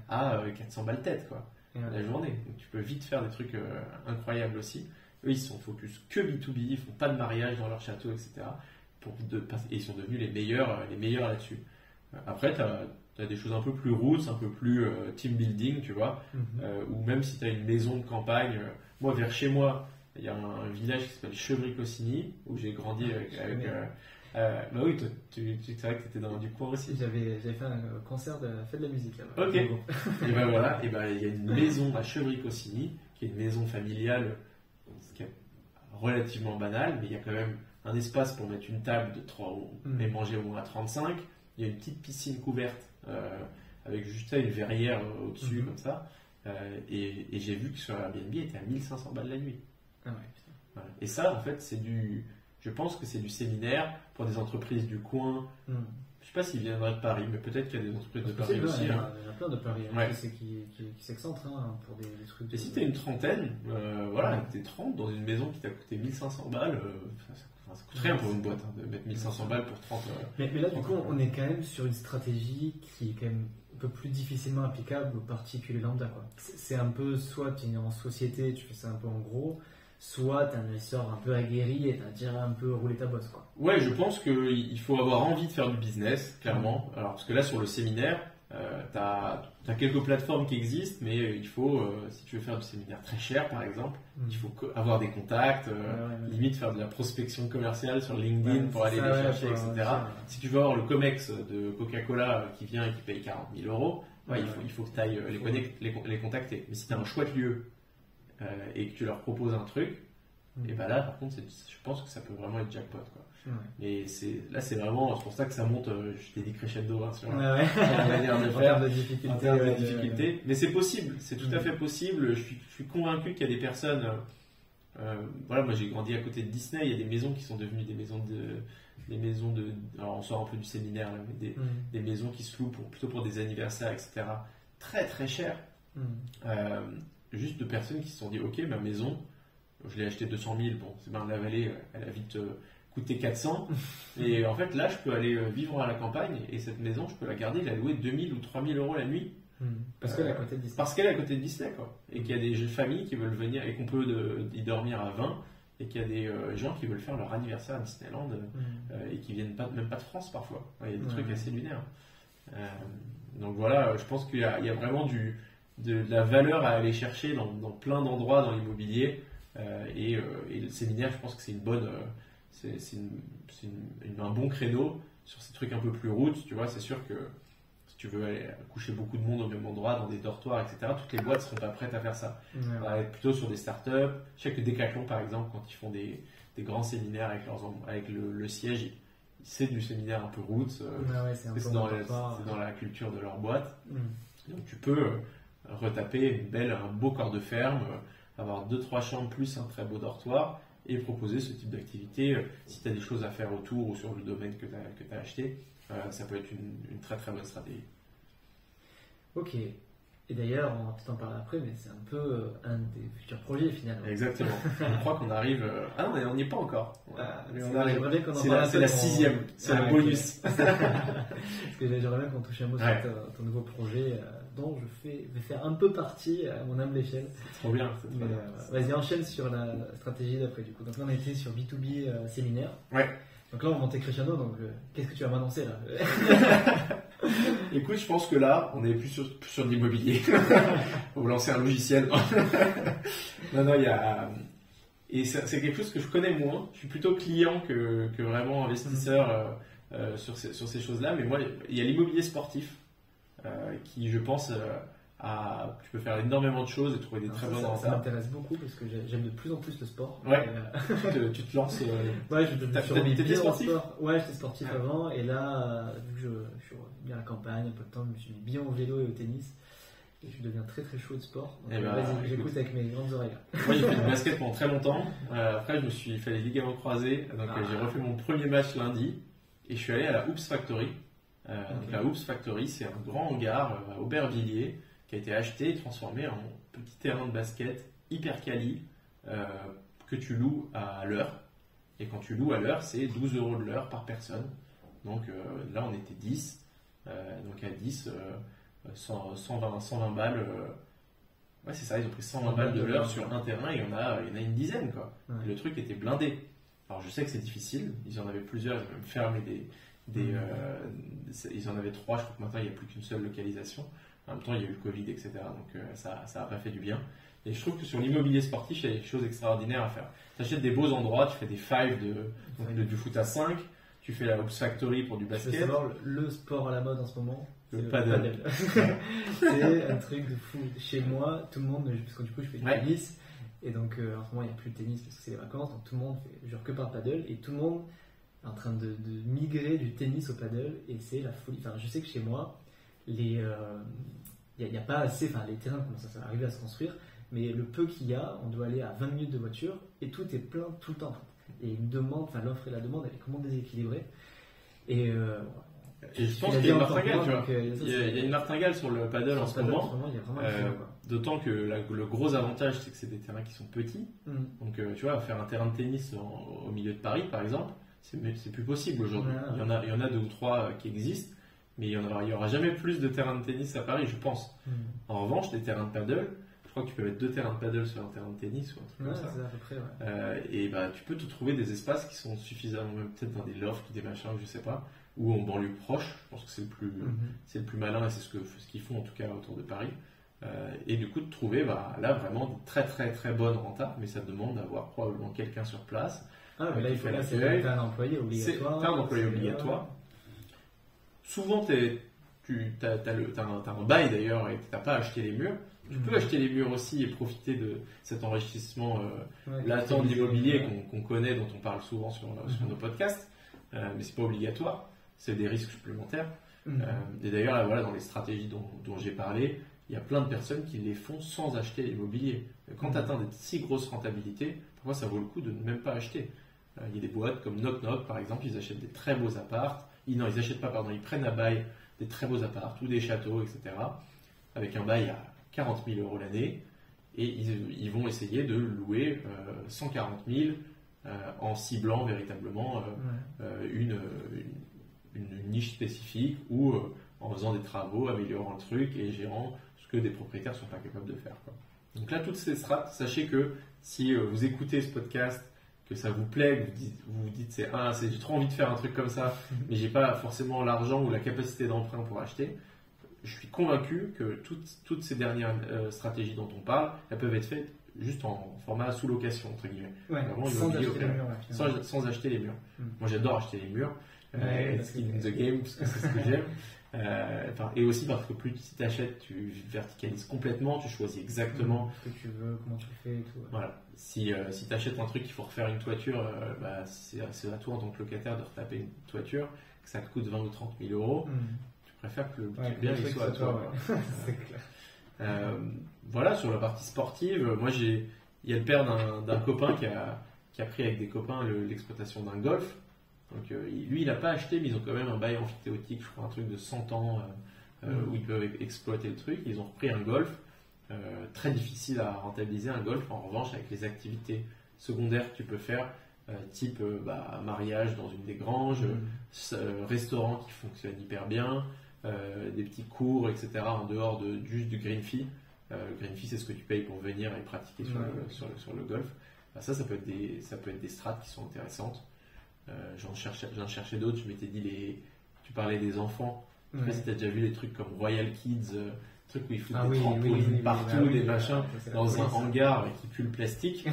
à 400 balles tête la journée. Donc tu peux vite faire des trucs incroyables aussi. Eux, ils sont focus que B2B, ils font pas de mariage dans leur château, etc. Et ils sont devenus les meilleurs là-dessus. Après, tu as des choses un peu plus roots, un peu plus team building, tu vois, ou même si tu as une maison de campagne. Moi, vers chez moi, il y a un village qui s'appelle Chevry-Cossigny, où j'ai grandi avec bah oui, c'est vrai que tu étais du coin aussi. J'avais fait un concert de la fête de la musique là-bas. Ok. Et ben voilà, et ben il y a une maison à Chevry-Cossigny, qui est une maison familiale, qui est relativement banale, mais il y a quand même un espace pour mettre une table de 3 et manger au moins à 35. Il y a une petite piscine couverte avec juste une verrière au-dessus comme ça. Et j'ai vu que sur Airbnb, il était à 1500 balles la nuit. Ah ouais, putain. Voilà. Et ça, en fait, je pense que c'est du séminaire pour des entreprises du coin. Je ne sais pas s'ils viendraient de Paris, mais peut-être qu'il y a des entreprises de Paris aussi. Il y en a plein de Paris qui s'excentrent pour des trucs. Et si tu es une trentaine, tu es 30 dans une maison qui t'a coûté 1500 balles, ça coûte rien pour une boîte de mettre 1500 balles pour 30. Mais là, du coup, on est quand même sur une stratégie qui est quand même un peu plus difficilement applicable aux particuliers lambda. C'est un peu, soit tu es en société, tu fais ça un peu en gros, soit tu es un investisseur un peu aguerri et tu as déjà un peu roulé ta bosse. Ouais, je pense qu'il faut avoir envie de faire du business, clairement. Alors, parce que là, sur le séminaire, tu as quelques plateformes qui existent, mais il faut, si tu veux faire du séminaire très cher, par exemple, il faut avoir des contacts, limite faire de la prospection commerciale sur LinkedIn pour aller les chercher, etc. Si tu veux avoir le COMEX de Coca-Cola qui vient et qui paye 40 000 euros, il faut que tu ailles les contacter. Mais si tu as un chouette lieu et que tu leur proposes un truc, et ben là, par contre, je pense que ça peut vraiment être jackpot. Mais là, c'est vraiment, c'est pour ça que ça monte, je t'ai dit crescendo sur la manière de faire, en termes de difficulté. Mais c'est possible, c'est tout à fait possible. Je suis convaincu qu'il y a des personnes. Moi j'ai grandi à côté de Disney, il y a des maisons qui sont devenues des maisons de. Alors on sort un peu du séminaire, là, mais des maisons qui se louent plutôt pour des anniversaires, etc. Très très cher. Juste de personnes qui se sont dit ok, ma maison, je l'ai achetée 200 000, bon, c'est bien de la vallée, elle a vite coûté 400. Et en fait, là, je peux aller vivre à la campagne et cette maison, je peux la garder, la louer 2000 ou 3000 euros la nuit. Parce qu'elle est à côté de Disney. Parce qu'elle est à côté de Disney, quoi. Et qu'il y a des familles qui veulent venir et qu'on peut y dormir à 20 et qu'il y a des gens qui veulent faire leur anniversaire à Disneyland et qui viennent même pas de France parfois. Il y a des trucs assez lunaires. Donc voilà, je pense qu'il y a vraiment de la valeur à aller chercher dans plein d'endroits dans l'immobilier. Et le séminaire, je pense que c'est un bon créneau sur ces trucs un peu plus routes. Tu vois, c'est sûr que si tu veux aller coucher beaucoup de monde au même endroit, dans des dortoirs, etc., toutes les boîtes ne seront pas prêtes à faire ça. On va être plutôt sur des startups. Je sais que Decathlon, par exemple, quand ils font des grands séminaires avec le siège, c'est du séminaire un peu roots. C'est dans la culture de leur boîte. Donc tu peux retaper un beau corps de ferme, avoir 2-3 chambres plus un très beau dortoir et proposer ce type d'activité. Si tu as des choses à faire autour ou sur le domaine que tu as acheté, ça peut être une très très bonne stratégie. Ok. Et d'ailleurs, on va peut-être en parler après, mais c'est un peu un des futurs projets finalement. Exactement. Je crois qu'on arrive. Ah non, mais on n'y est pas encore. C'est la 6e, c'est le bonus. Parce que j'aimerais bien qu'on touche un mot sur ton nouveau projet dont je vais faire un peu partie à mon humble échelle. C'est trop bien. Vas-y, enchaîne sur la stratégie d'après du coup. Donc là, on était sur B2B séminaire. Ouais. Donc là, on va monter crescendo. Donc qu'est-ce que tu vas m'annoncer là? Écoute, je pense que là, on n'est plus sur de l'immobilier. Faut lancer un logiciel. Non, il y a. Et c'est quelque chose que je connais moins. Je suis plutôt client que vraiment investisseur sur ces choses-là. Mais moi, il y a l'immobilier sportif qui, je pense, tu peux faire énormément de choses et trouver des très bonnes rentables. Ça m'intéresse beaucoup parce que j'aime de plus en plus le sport. Ouais. Tu te lances. Ouais, t'étais sportif. Ouais, j'étais sportif avant et là, vu que je suis bien à la campagne, un peu de temps, je me suis mis bien au vélo et au tennis. Et je deviens très très chaud de sport. Donc vas-y, j'écoute avec mes grandes oreilles. Moi j'ai fait du basket pendant très longtemps. Après je me suis fait les ligaments croisés. Donc j'ai refait mon premier match lundi. Et je suis allé à la Hoops Factory. Donc la Hoops Factory, c'est un grand hangar à Aubervilliers qui a été acheté et transformé en petit terrain de basket hyper quali que tu loues à l'heure. Et quand tu loues à l'heure, c'est 12 € de l'heure par personne. Donc là on était 10. Donc à 10... 120 balles. Ouais, c'est ça, ils ont pris 120 balles de l'heure sur un terrain et il y en a une dizaine, quoi. Ouais. Le truc était blindé. Alors je sais que c'est difficile, ils en avaient plusieurs, ils ont même fermé ils en avaient 3, je crois que maintenant il n'y a plus qu'une seule localisation. En même temps, il y a eu le Covid, etc. Donc ça n'a pas fait du bien. Et je trouve que sur l'immobilier sportif, il y a des choses extraordinaires à faire. Tu achètes des beaux endroits, tu fais des fives du foot à 5, tu fais la Hoops Factory pour du basket. Je veux savoir le sport à la mode en ce moment. Le paddle. C'est un truc de fou. Chez moi, tout le monde, parce que du coup je fais du tennis, et donc en ce moment il n'y a plus de tennis parce que c'est les vacances, donc tout le monde jure que par paddle, et tout le monde est en train de migrer du tennis au paddle, et c'est la folie. Enfin, je sais que chez moi, il n'y a pas assez, enfin les terrains commencent à arriver à se construire, mais le peu qu'il y a, on doit aller à 20 minutes de voiture, et tout est plein tout le temps. Et une demande, enfin l'offre et la demande, elle est comment déséquilibrée. Et je pense qu'il y a une martingale, tu vois. Il y a une martingale sur le paddle en ce moment. Il y a vraiment d'autant que le gros avantage, c'est que c'est des terrains qui sont petits. Donc, tu vois, faire un terrain de tennis au milieu de Paris, par exemple, c'est plus possible aujourd'hui. Il y en a 2 ou 3 qui existent, mais il y aura jamais plus de terrains de tennis à Paris, je pense. En revanche, des terrains de paddle, je crois que tu peux mettre 2 terrains de paddle sur un terrain de tennis ou un truc comme ça. C'est à peu près, et tu peux te trouver des espaces qui sont suffisamment, même peut-être dans des lofts ou des machins, je sais pas, ou en banlieue proche. Je pense que c'est le plus malin et c'est ce qu'ils font en tout cas autour de Paris. Et du coup, de trouver là vraiment de très très très bonnes rentables, mais ça demande d'avoir probablement quelqu'un sur place. Mais là, il faut c'est un employé obligatoire. C'est un employé obligatoire. Souvent, t'as un bail d'ailleurs et t'as pas acheté les murs. Tu peux acheter les murs aussi et profiter de cet enrichissement latent de l'immobilier qu'on connaît, dont on parle souvent sur nos podcasts, mais c'est pas obligatoire, c'est des risques supplémentaires. Et d'ailleurs, là, dans les stratégies dont j'ai parlé, il y a plein de personnes qui les font sans acheter l'immobilier. Quand tu atteins des si grosses rentabilités, parfois ça vaut le coup de ne même pas acheter. Il y a des boîtes comme Knock Knock, par exemple, ils achètent des très beaux apparts. Ils prennent à bail des très beaux apparts ou des châteaux, etc. Avec un bail à 40 000 € l'année, et ils vont essayer de louer 140 000 en ciblant véritablement une niche spécifique ou en faisant des travaux, améliorant le truc et gérant ce que des propriétaires ne sont pas capables de faire, quoi. Donc là, toutes ces strates, sachez que si vous écoutez ce podcast, que ça vous plaît, que vous vous dites j'ai trop envie de faire un truc comme ça, mais j'ai pas forcément l'argent ou la capacité d'emprunt pour acheter, je suis convaincu que toutes ces dernières stratégies dont on parle, elles peuvent être faites juste en format sous-location, entre guillemets. Ouais, Vraiment, sans acheter les murs. Sans acheter les murs. Mm. Moi, j'adore acheter les murs. Skin in the game, parce que c'est ce que j'aime. Et aussi parce que plus si tu achètes, tu verticalises complètement, tu choisis exactement ce que tu veux, comment tu le fais et tout. Ouais. Voilà. Si tu achètes un truc, il faut refaire une toiture, c'est à toi en tant que locataire de retaper une toiture, que ça te coûte 20 ou 30 000 euros. Tu préfères que le bien il soit à toi. C'est clair. Voilà, sur la partie sportive, moi il y a le père d'un copain qui a pris avec des copains l'exploitation d'un golf. Donc lui, il n'a pas acheté, mais ils ont quand même un bail amphithéotique, je crois, un truc de 100 ans où ils peuvent exploiter le truc. Ils ont repris un golf, très difficile à rentabiliser un golf. En revanche, avec les activités secondaires que tu peux faire, type mariage dans une des granges, restaurant qui fonctionne hyper bien, des petits cours, etc. en dehors juste du green fee. Le green fee, c'est ce que tu payes pour venir et pratiquer sur le golf. Ça peut être des strates qui sont intéressantes. J'en cherchais d'autres, je m'étais dit, tu parlais des enfants, je sais pas si tu as déjà vu les trucs comme Royal Kids, trucs où ils foutent des trampolines partout, des machins, dans un hangar qui pue le plastique.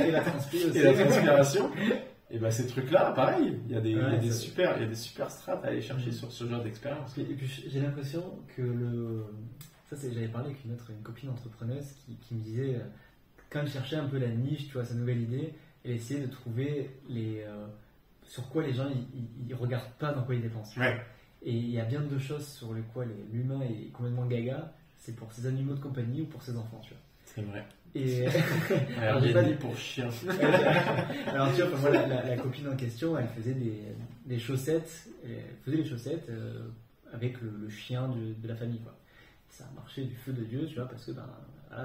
Et la transpiration. Et ces trucs-là, pareil, il y a des super strates à aller chercher sur ce genre d'expérience. Et puis j'ai l'impression que j'avais parlé avec une copine entrepreneuse qui me disait, quand elle cherchait un peu la niche, tu vois, sa nouvelle idée, elle essayait de trouver sur quoi les gens ils regardent pas dans quoi ils dépensent. Ouais. Et il y a bien deux choses sur lesquelles l'humain est complètement gaga, c'est pour ses animaux de compagnie ou pour ses enfants, tu vois. C'est vrai. Et alors j'ai pas dit pour chien. Alors tu vois, moi, la copine en question, elle faisait des chaussettes, avec le chien de la famille, quoi. Ça a marché du feu de Dieu, tu vois, parce que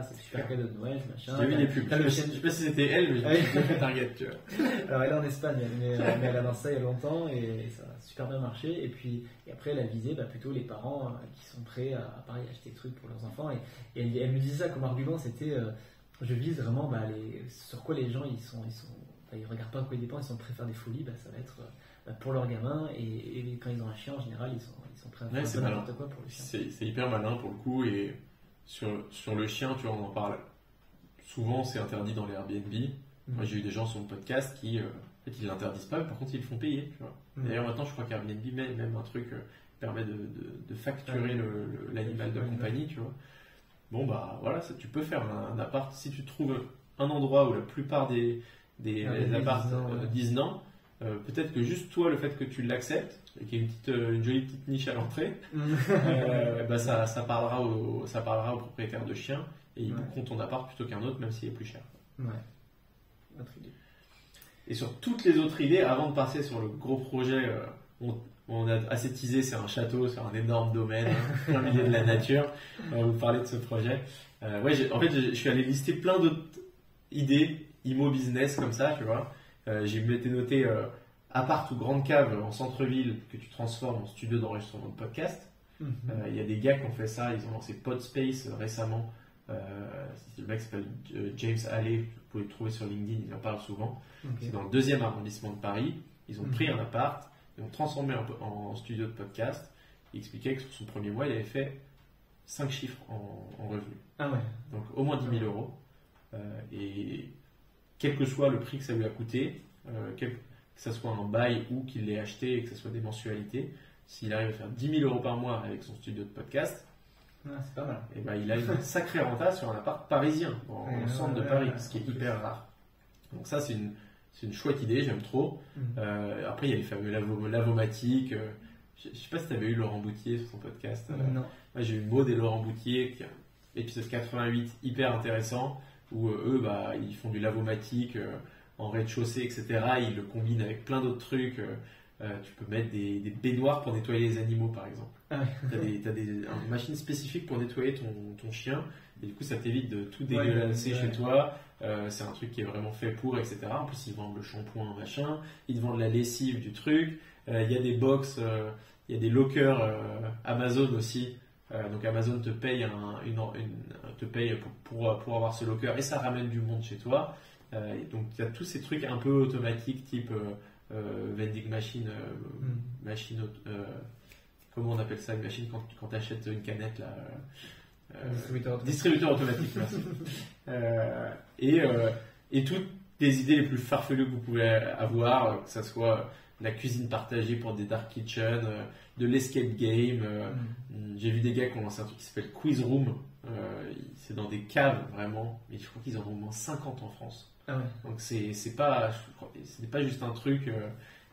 c'est super cadeau de Noël, machin. J'ai vu les pubs. Je sais pas si c'était elle, mais j'ai fait Target, tu vois. Alors elle est en Espagne, mais elle a lancé ça il y a longtemps et ça a super bien marché. Et après, elle a visé plutôt les parents qui sont prêts à pareil, acheter des trucs pour leurs enfants. Et elle me disait ça comme argument, c'était je vise vraiment sur quoi les gens ils regardent pas à quoi ils dépensent, ils sont prêts à faire des folies, ça va être pour leurs gamins. Et quand ils ont un chien, en général, ils sont prêts à faire n'importe quoi pour le chien. C'est hyper malin pour le coup. Et sur le chien, tu vois, on en parle souvent, c'est interdit dans les Airbnb. Moi, j'ai eu des gens sur le podcast qui ils l'interdisent pas, mais par contre, ils le font payer. Tu vois. D'ailleurs, maintenant, je crois qu'Airbnb même un truc permet de facturer l'animal de compagnie, tu vois. Bon, voilà, tu peux faire un appart. Si tu trouves un endroit où la plupart des apparts disent non, peut-être que juste toi, le fait que tu l'acceptes, et qu'il y ait une jolie petite niche à l'entrée, ça parlera aux propriétaires de chiens et ils bookeront ton appart plutôt qu'un autre, même s'il est plus cher. Ouais. Autre idée. Et sur toutes les autres idées, avant de passer sur le gros projet, on a assez teasé, c'est un château, c'est un énorme domaine, plein milieu de la nature. On va vous parler de ce projet. Je suis allé lister plein d'autres idées, immo-business comme ça, tu vois. J'ai m'étais noté appart ou grande cave en centre-ville que tu transformes en studio d'enregistrement de podcast. Il y a des gars qui ont fait ça, ils ont lancé Podspace récemment. Le mec s'appelle James Alley, vous pouvez le trouver sur LinkedIn, il en parle souvent. C'est dans le 2e arrondissement de Paris. Ils ont pris un appart, ils l'ont transformé en studio de podcast. Il expliquait que sur son premier mois, il avait fait 5 chiffres en revenus. Ah ouais. Donc au moins 10 000 euros. Et quel que soit le prix que ça lui a coûté, que ce soit un bail ou qu'il l'ait acheté et que ce soit des mensualités, s'il arrive à faire 10 000 euros par mois avec son studio de podcast, c'est pas mal. Et il a une sacrée renta sur un appart parisien, au centre de Paris, ce qui est hyper rare. Donc ça, c'est une chouette idée, j'aime trop. Après, il y a les fameux lavomatiques. Je ne sais pas si tu avais eu Laurent Boutier sur son podcast. Non. Moi, j'ai eu Maud et Laurent Boutier, épisode 88, hyper intéressant, où eux, ils font du lavomatique en rez-de-chaussée, etc. Ils le combinent avec plein d'autres trucs. Tu peux mettre des baignoires pour nettoyer les animaux, par exemple. Ah ouais. Tu as une machine spécifique pour nettoyer ton chien, et du coup, ça t'évite de tout dégueulasser chez toi. C'est un truc qui est vraiment fait pour, etc. En plus, ils vendent le shampoing, machin. Ils te vendent la lessive du truc. Il y a des box Il y a des lockers Amazon aussi. Donc Amazon te paye, te paye pour avoir ce locker et ça ramène du monde chez toi. Et donc il y a tous ces trucs un peu automatiques type vending machine, comment on appelle ça, une machine quand tu achètes une canette là. Distributeur automatique, merci. Et toutes les idées les plus farfelues que vous pouvez avoir, que ce soit la cuisine partagée pour des dark kitchen, de l'escape game. J'ai vu des gars qui ont lancé un truc qui s'appelle Quiz Room. C'est dans des caves vraiment, mais je crois qu'ils en ont au moins 50 en France. Ah ouais. Donc c'est pas juste un truc.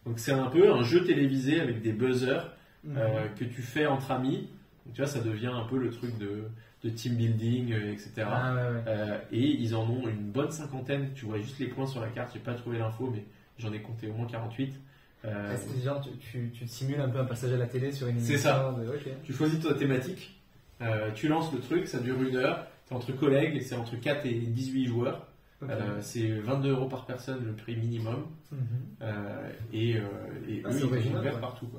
Donc c'est un peu un jeu télévisé avec des buzzers que tu fais entre amis. Donc, tu vois, ça devient un peu le truc de team building, etc. Ah ouais. Et ils en ont une bonne cinquantaine. Tu vois juste les points sur la carte. J'ai pas trouvé l'info, mais j'en ai compté au moins 48. C'est genre tu simules un peu un passage à la télé sur une émission. C'est ça. Okay. Tu choisis ta thématique. Tu lances le truc, ça dure 1 heure. C'est entre collègues, c'est entre 4 et 18 joueurs. Okay. C'est 22 € par personne, le prix minimum. Et eux, ils sont ouverts partout.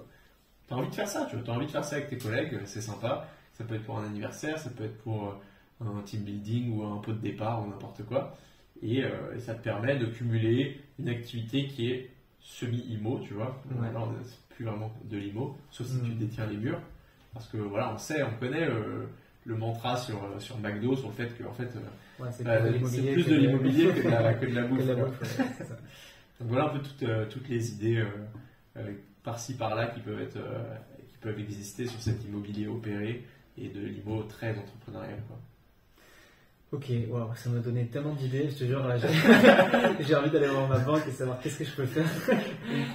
Tu as envie de faire ça, tu as envie de faire ça avec tes collègues, c'est sympa. Ça peut être pour un anniversaire, ça peut être pour un team building ou un pot de départ ou n'importe quoi. Et ça te permet de cumuler une activité qui est semi-IMO, tu vois. Ouais. Alors, c'est plus vraiment de l'IMO, sauf si tu détiens les murs. Parce que voilà, on connaît le mantra sur McDo, sur le fait que en fait, c'est plus de l'immobilier que de la bouffe. Donc voilà un peu toutes les idées par-ci par-là qui peuvent exister sur cet immobilier opéré et de l'IMO très entrepreneurial, quoi. Ok, wow, ça m'a donné tellement d'idées, je te jure, là, j'ai envie d'aller voir ma banque et savoir qu'est-ce que je peux faire.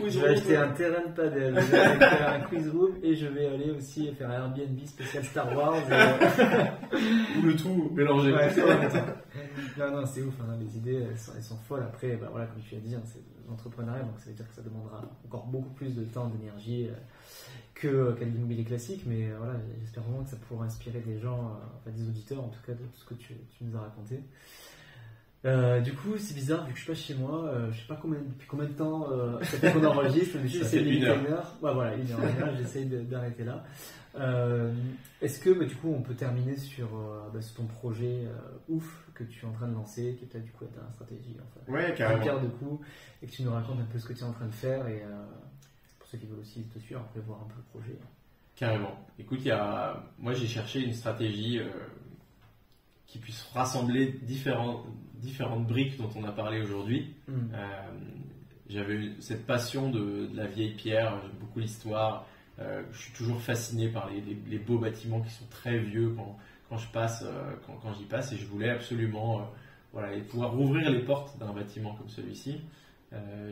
Je vais acheter un terrain de padel, je vais faire un quiz room et je vais aller aussi faire un Airbnb spécial Star Wars. Ou le tout mélangé. Ouais, non, c'est ouf, hein, les idées elles sont folles. Après, bah, voilà, comme tu as dit, hein, c'est de l'entrepreneuriat, donc ça veut dire que ça demandera encore beaucoup plus de temps, d'énergie qu'à l'immobilier classique, mais voilà, j'espère vraiment que ça pourra inspirer des gens, des auditeurs en tout cas, de tout ce que tu nous as raconté. Du coup, c'est bizarre, vu que je suis pas chez moi, je sais pas depuis combien de temps ça fait qu'on enregistre, mais j'essaie de 1 heure. Ouais, voilà, 1 heure, j'essaie d'arrêter là. Est-ce que du coup on peut terminer sur ton projet ouf que tu es en train de lancer, qui est peut-être du coup ta stratégie en fait. Ouais, carrément. Quart de coup, et que tu nous racontes un peu ce que tu es en train de faire et pour ceux qui veulent aussi te suivre, après voir un peu le projet. Carrément. Écoute, moi j'ai cherché une stratégie qui puisse rassembler différentes briques dont on a parlé aujourd'hui. J'avais cette passion de la vieille pierre, j'aime beaucoup l'histoire. Je suis toujours fasciné par les beaux bâtiments qui sont très vieux quand j'y passe, et je voulais absolument pouvoir rouvrir les portes d'un bâtiment comme celui-ci.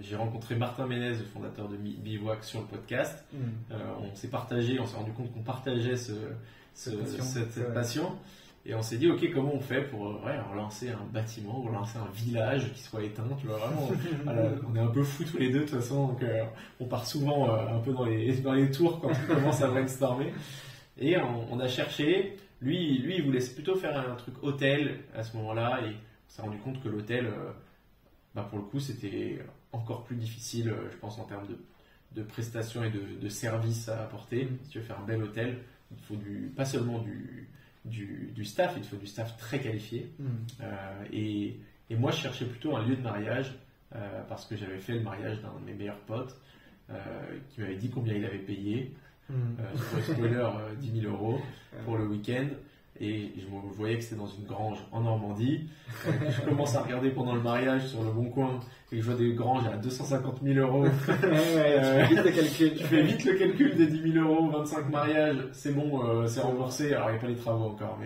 J'ai rencontré Martin Ménez, le fondateur de Bivouac, sur le podcast. On s'est rendu compte qu'on partageait cette passion. Et on s'est dit, ok, comment on fait pour relancer un bâtiment, relancer un village qui soit éteint, tu vois, vraiment. On est un peu fous tous les deux de toute façon, donc on part souvent un peu dans les tours quand on commence à brainstormer. Et on a cherché, lui il voulait plutôt faire un truc hôtel à ce moment-là, et on s'est rendu compte que l'hôtel, pour le coup, c'était encore plus difficile, je pense, en termes de prestations et de services à apporter. Si tu veux faire un bel hôtel, il faut pas seulement du staff, il faut du staff très qualifié. Et moi, je cherchais plutôt un lieu de mariage parce que j'avais fait le mariage d'un de mes meilleurs potes qui m'avait dit combien il avait payé. Spoiler, 10 000 € pour le week-end. Et je voyais que c'était dans une grange en Normandie. Je commence à regarder pendant le mariage sur le Bon Coin et je vois des granges à 250 000 €. Je fais vite le calcul des 10 000 €, 25 mariages, c'est bon, c'est remboursé. Alors il n'y a pas les travaux encore,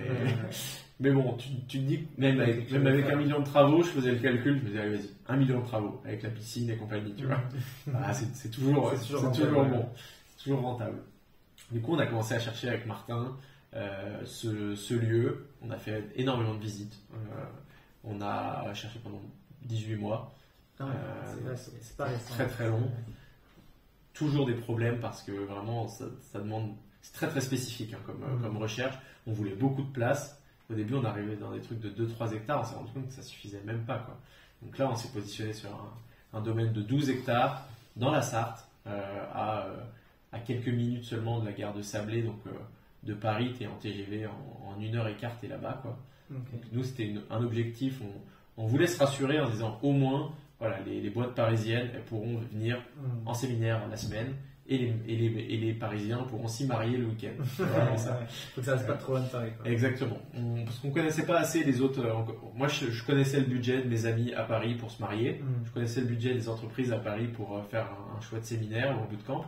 mais bon, tu te dis que même avec 1 million de travaux, je faisais le calcul, je me disais allez vas-y, 1 million de travaux avec la piscine et compagnie, tu vois. C'est toujours bon, c'est toujours rentable. Du coup, on a commencé à chercher avec Martin ce lieu. On a fait énormément de visites. On a cherché pendant 18 mois. C'est pas récent. Très très long. Toujours des problèmes parce que vraiment ça demande. C'est très très spécifique comme recherche. On voulait beaucoup de place. Au début, on arrivait dans des trucs de 2-3 hectares. On s'est rendu compte que ça suffisait même pas, quoi. Donc là, on s'est positionné sur un domaine de 12 hectares dans la Sarthe, à à quelques minutes seulement de la gare de Sablé, donc de Paris, tu es en TGV en 1h15, tu es là-bas, quoi. Ok. Donc, nous, c'était un objectif, on voulait se rassurer en disant au moins, voilà, les boîtes parisiennes, elles pourront venir en séminaire la semaine, et les Parisiens pourront s'y marier le week-end. C'est vraiment ça. Ouais. Faut que ça reste pas trop loin de Paris, quoi. Exactement. Parce qu'on connaissait pas assez les autres. Moi, je connaissais le budget de mes amis à Paris pour se marier. Je connaissais le budget des entreprises à Paris pour faire un choix de séminaire ou un bootcamp.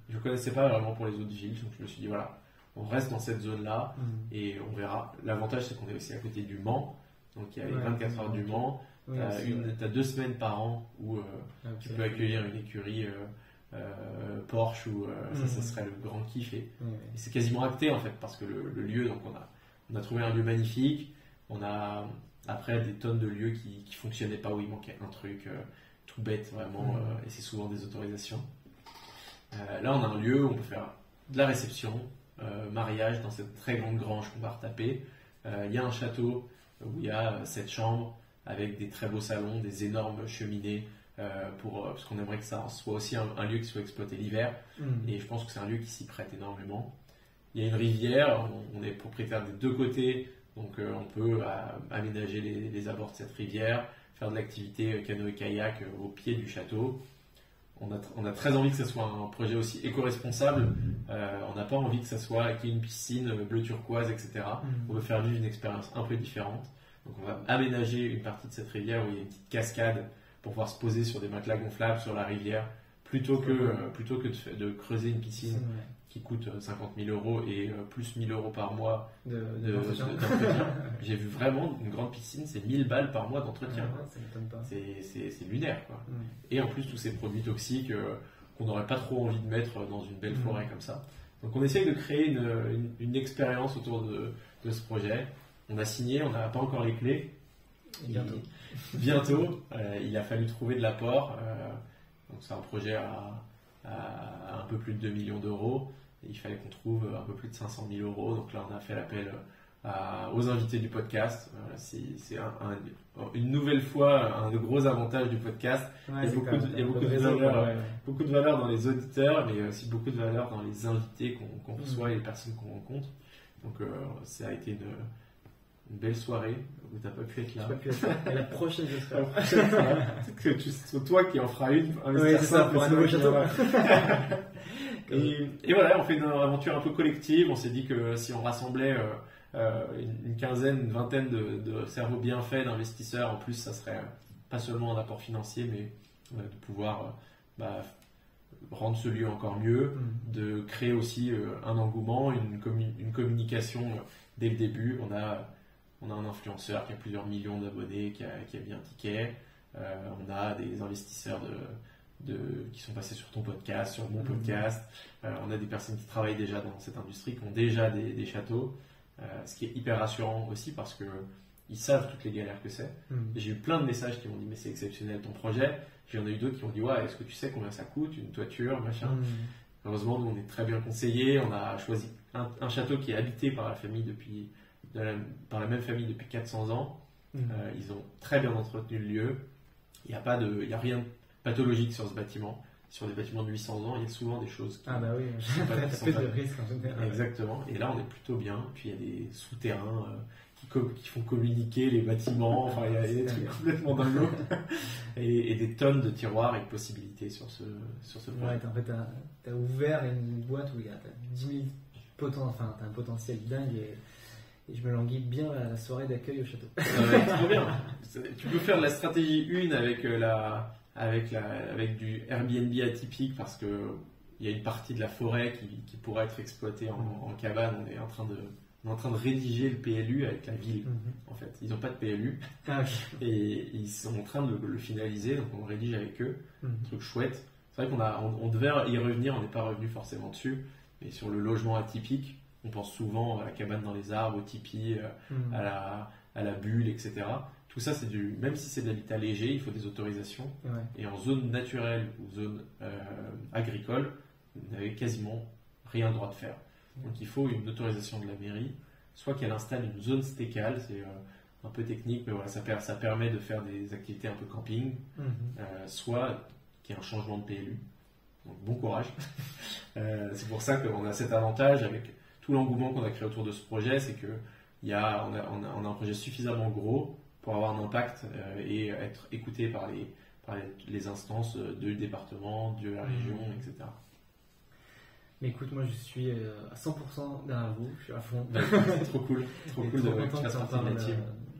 Je connaissais pas vraiment pour les autres villes. Donc, je me suis dit, voilà, on reste dans cette zone-là et on verra. L'avantage, c'est qu'on est aussi à côté du Mans. Donc, il y a les 24 heures du Mans. Oui, Tu as 2 semaines par an où tu peux accueillir une écurie Porsche ou ça serait le grand kiff. Et c'est quasiment acté en fait parce que le lieu, donc on a trouvé un lieu magnifique. On a après des tonnes de lieux qui fonctionnaient pas, où il manquait un truc tout bête vraiment, et c'est souvent des autorisations. Là, on a un lieu où on peut faire de la réception, mariage dans cette très grande grange qu'on va retaper. Il y a un château où il y a 7 chambres avec des très beaux salons, des énormes cheminées, parce qu'on aimerait que ça soit aussi un lieu qui soit exploité l'hiver. Et je pense que c'est un lieu qui s'y prête énormément. Il y a une rivière, on est propriétaire des 2 côtés, donc on peut aménager les abords de cette rivière, faire de l'activité canoë-kayak au pied du château. On a très envie que ce soit un projet aussi éco-responsable. On n'a pas envie que ça soit qu'il y ait une piscine bleu turquoise, etc. On veut faire vivre une expérience un peu différente. Donc on va aménager une partie de cette rivière où il y a une petite cascade pour pouvoir se poser sur des matelas gonflables sur la rivière, plutôt que de creuser une piscine qui coûte 50 000 euros et plus 1 000 euros par mois d'entretien. J'ai vu vraiment une grande piscine, c'est 1 000 balles par mois d'entretien. Ça m'étonne pas. C'est lunaire, quoi. Et en plus tous ces produits toxiques qu'on n'aurait pas trop envie de mettre dans une belle forêt comme ça. Donc on essaye de créer une expérience autour de ce projet. On a signé, on n'a pas encore les clés. Bientôt, il a fallu trouver de l'apport. Donc c'est un projet à un peu plus de 2 millions d'euros. Et il fallait qu'on trouve un peu plus de 500 000 euros. Donc là, on a fait l'appel aux invités du podcast. C'est une nouvelle fois un gros avantage du podcast. Il y a beaucoup de valeur dans les auditeurs, mais aussi beaucoup de valeur dans les invités qu'on reçoit et les personnes qu'on rencontre. Donc ça a été une belle soirée où tu n'as pas pu être là. Et la prochaine, j'espère. Peut-être que c'est toi qui en feras une. Oui, c'est ça, pour un nouveau château. Et voilà, on fait une aventure un peu collective. On s'est dit que si on rassemblait une quinzaine, une vingtaine de cerveaux bien faits, d'investisseurs, en plus, ça serait pas seulement un apport financier, mais de pouvoir rendre ce lieu encore mieux, de créer aussi un engouement, une communication dès le début. On a un influenceur qui a plusieurs millions d'abonnés, qui a mis un ticket. On a des investisseurs qui sont passés sur ton podcast, sur mon podcast. On a des personnes qui travaillent déjà dans cette industrie, qui ont déjà des châteaux, ce qui est hyper rassurant aussi parce qu'ils savent toutes les galères que c'est. J'ai eu plein de messages qui m'ont dit mais c'est exceptionnel ton projet. J'en ai eu d'autres qui m'ont dit ouais, est-ce que tu sais combien ça coûte, une toiture, machin. Heureusement, nous on est très bien conseillés. On a choisi un château qui est habité par la même famille depuis 400 ans. Ils ont très bien entretenu le lieu. Il n'y a rien de pathologique sur ce bâtiment. Sur des bâtiments de 800 ans, il y a souvent des choses qui sont pas de risque en général. Exactement. Et là, on est plutôt bien. Puis il y a des souterrains qui font communiquer les bâtiments. Enfin, il y a des trucs complètement dingos. et des tonnes de tiroirs et de possibilités sur ce point. Ouais, en fait, tu as ouvert une boîte où il y a 10 000 t'as un potentiel dingue et je me languis bien à la soirée d'accueil au château. Trop bien. Tu peux faire de la stratégie 1 avec du Airbnb atypique parce que il y a une partie de la forêt qui pourrait être exploitée en cabane. On est en train de rédiger le PLU avec la ville. En fait, ils n'ont pas de PLU et ils sont en train de le finaliser. Donc on rédige avec eux. Un truc chouette. C'est vrai qu'on devait y revenir. On n'est pas revenu forcément dessus. Mais sur le logement atypique, on pense souvent à la cabane dans les arbres, au tipi, à la bulle, etc. Tout ça, même si c'est de l'habitat léger, il faut des autorisations. Et en zone naturelle ou zone agricole, vous n'avez quasiment rien le droit de faire. Donc il faut une autorisation de la mairie, soit qu'elle installe une zone stécale, c'est un peu technique, mais voilà, ça permet de faire des activités un peu camping, soit qu'il y ait un changement de PLU. Donc bon courage. C'est pour ça qu'on a cet avantage avec tout l'engouement qu'on a créé autour de ce projet, c'est que on a un projet suffisamment gros pour avoir un impact et être écouté par les instances du département, de la région, etc. Mais écoute, moi je suis à 100% derrière vous, je suis à fond. Trop cool Trop de content faire partie de la team.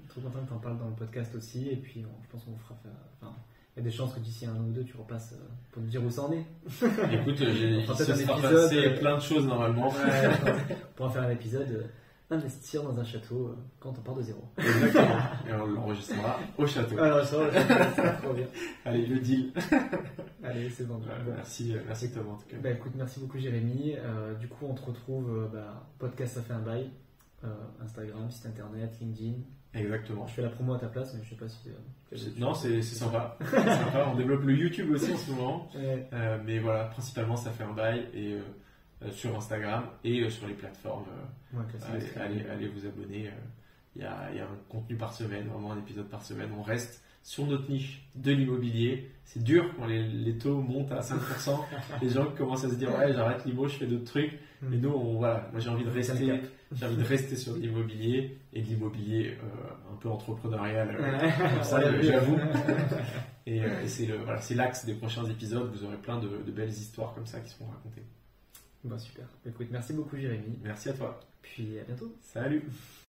Trop content que tu en parles dans le podcast aussi, et puis je pense qu'on fera faire. Enfin, il y a des chances que d'ici 1 an ou 2 tu repasses pour nous dire où ça en est. Écoute, il fera se peut-être sera un épisode, passé plein de choses normalement. On pourra faire un épisode investir dans un château quand on part de zéro. Exactement. Et on l'enregistrera au château. Alors ça va trop bien. Allez, le deal. Allez, c'est bon. Merci Thomas en tout cas. Bah, écoute, merci beaucoup Jérémy. Du coup, on te retrouve podcast ça fait un bail, Instagram, site internet, LinkedIn. Exactement. Je fais la promo à ta place, mais je sais pas si. Non, c'est sympa. C'est sympa. On développe le YouTube aussi en ce moment. Ouais. Mais voilà, principalement ça fait un bail et sur Instagram et sur les plateformes. Allez vous abonner. Il y a un contenu par semaine, vraiment un épisode par semaine. On reste sur notre niche de l'immobilier. C'est dur quand les taux montent à 5%. Les gens commencent à se dire ouais, j'arrête l'immo, je fais d'autres trucs. Mais nous, moi j'ai envie de rester sur l'immobilier et de l'immobilier un peu entrepreneurial, comme ça, j'avoue. Et c'est l'axe des prochains épisodes. Vous aurez plein de belles histoires comme ça qui seront racontées. Super. Écoute, merci beaucoup Jérémy. Merci à toi. Puis à bientôt. Salut.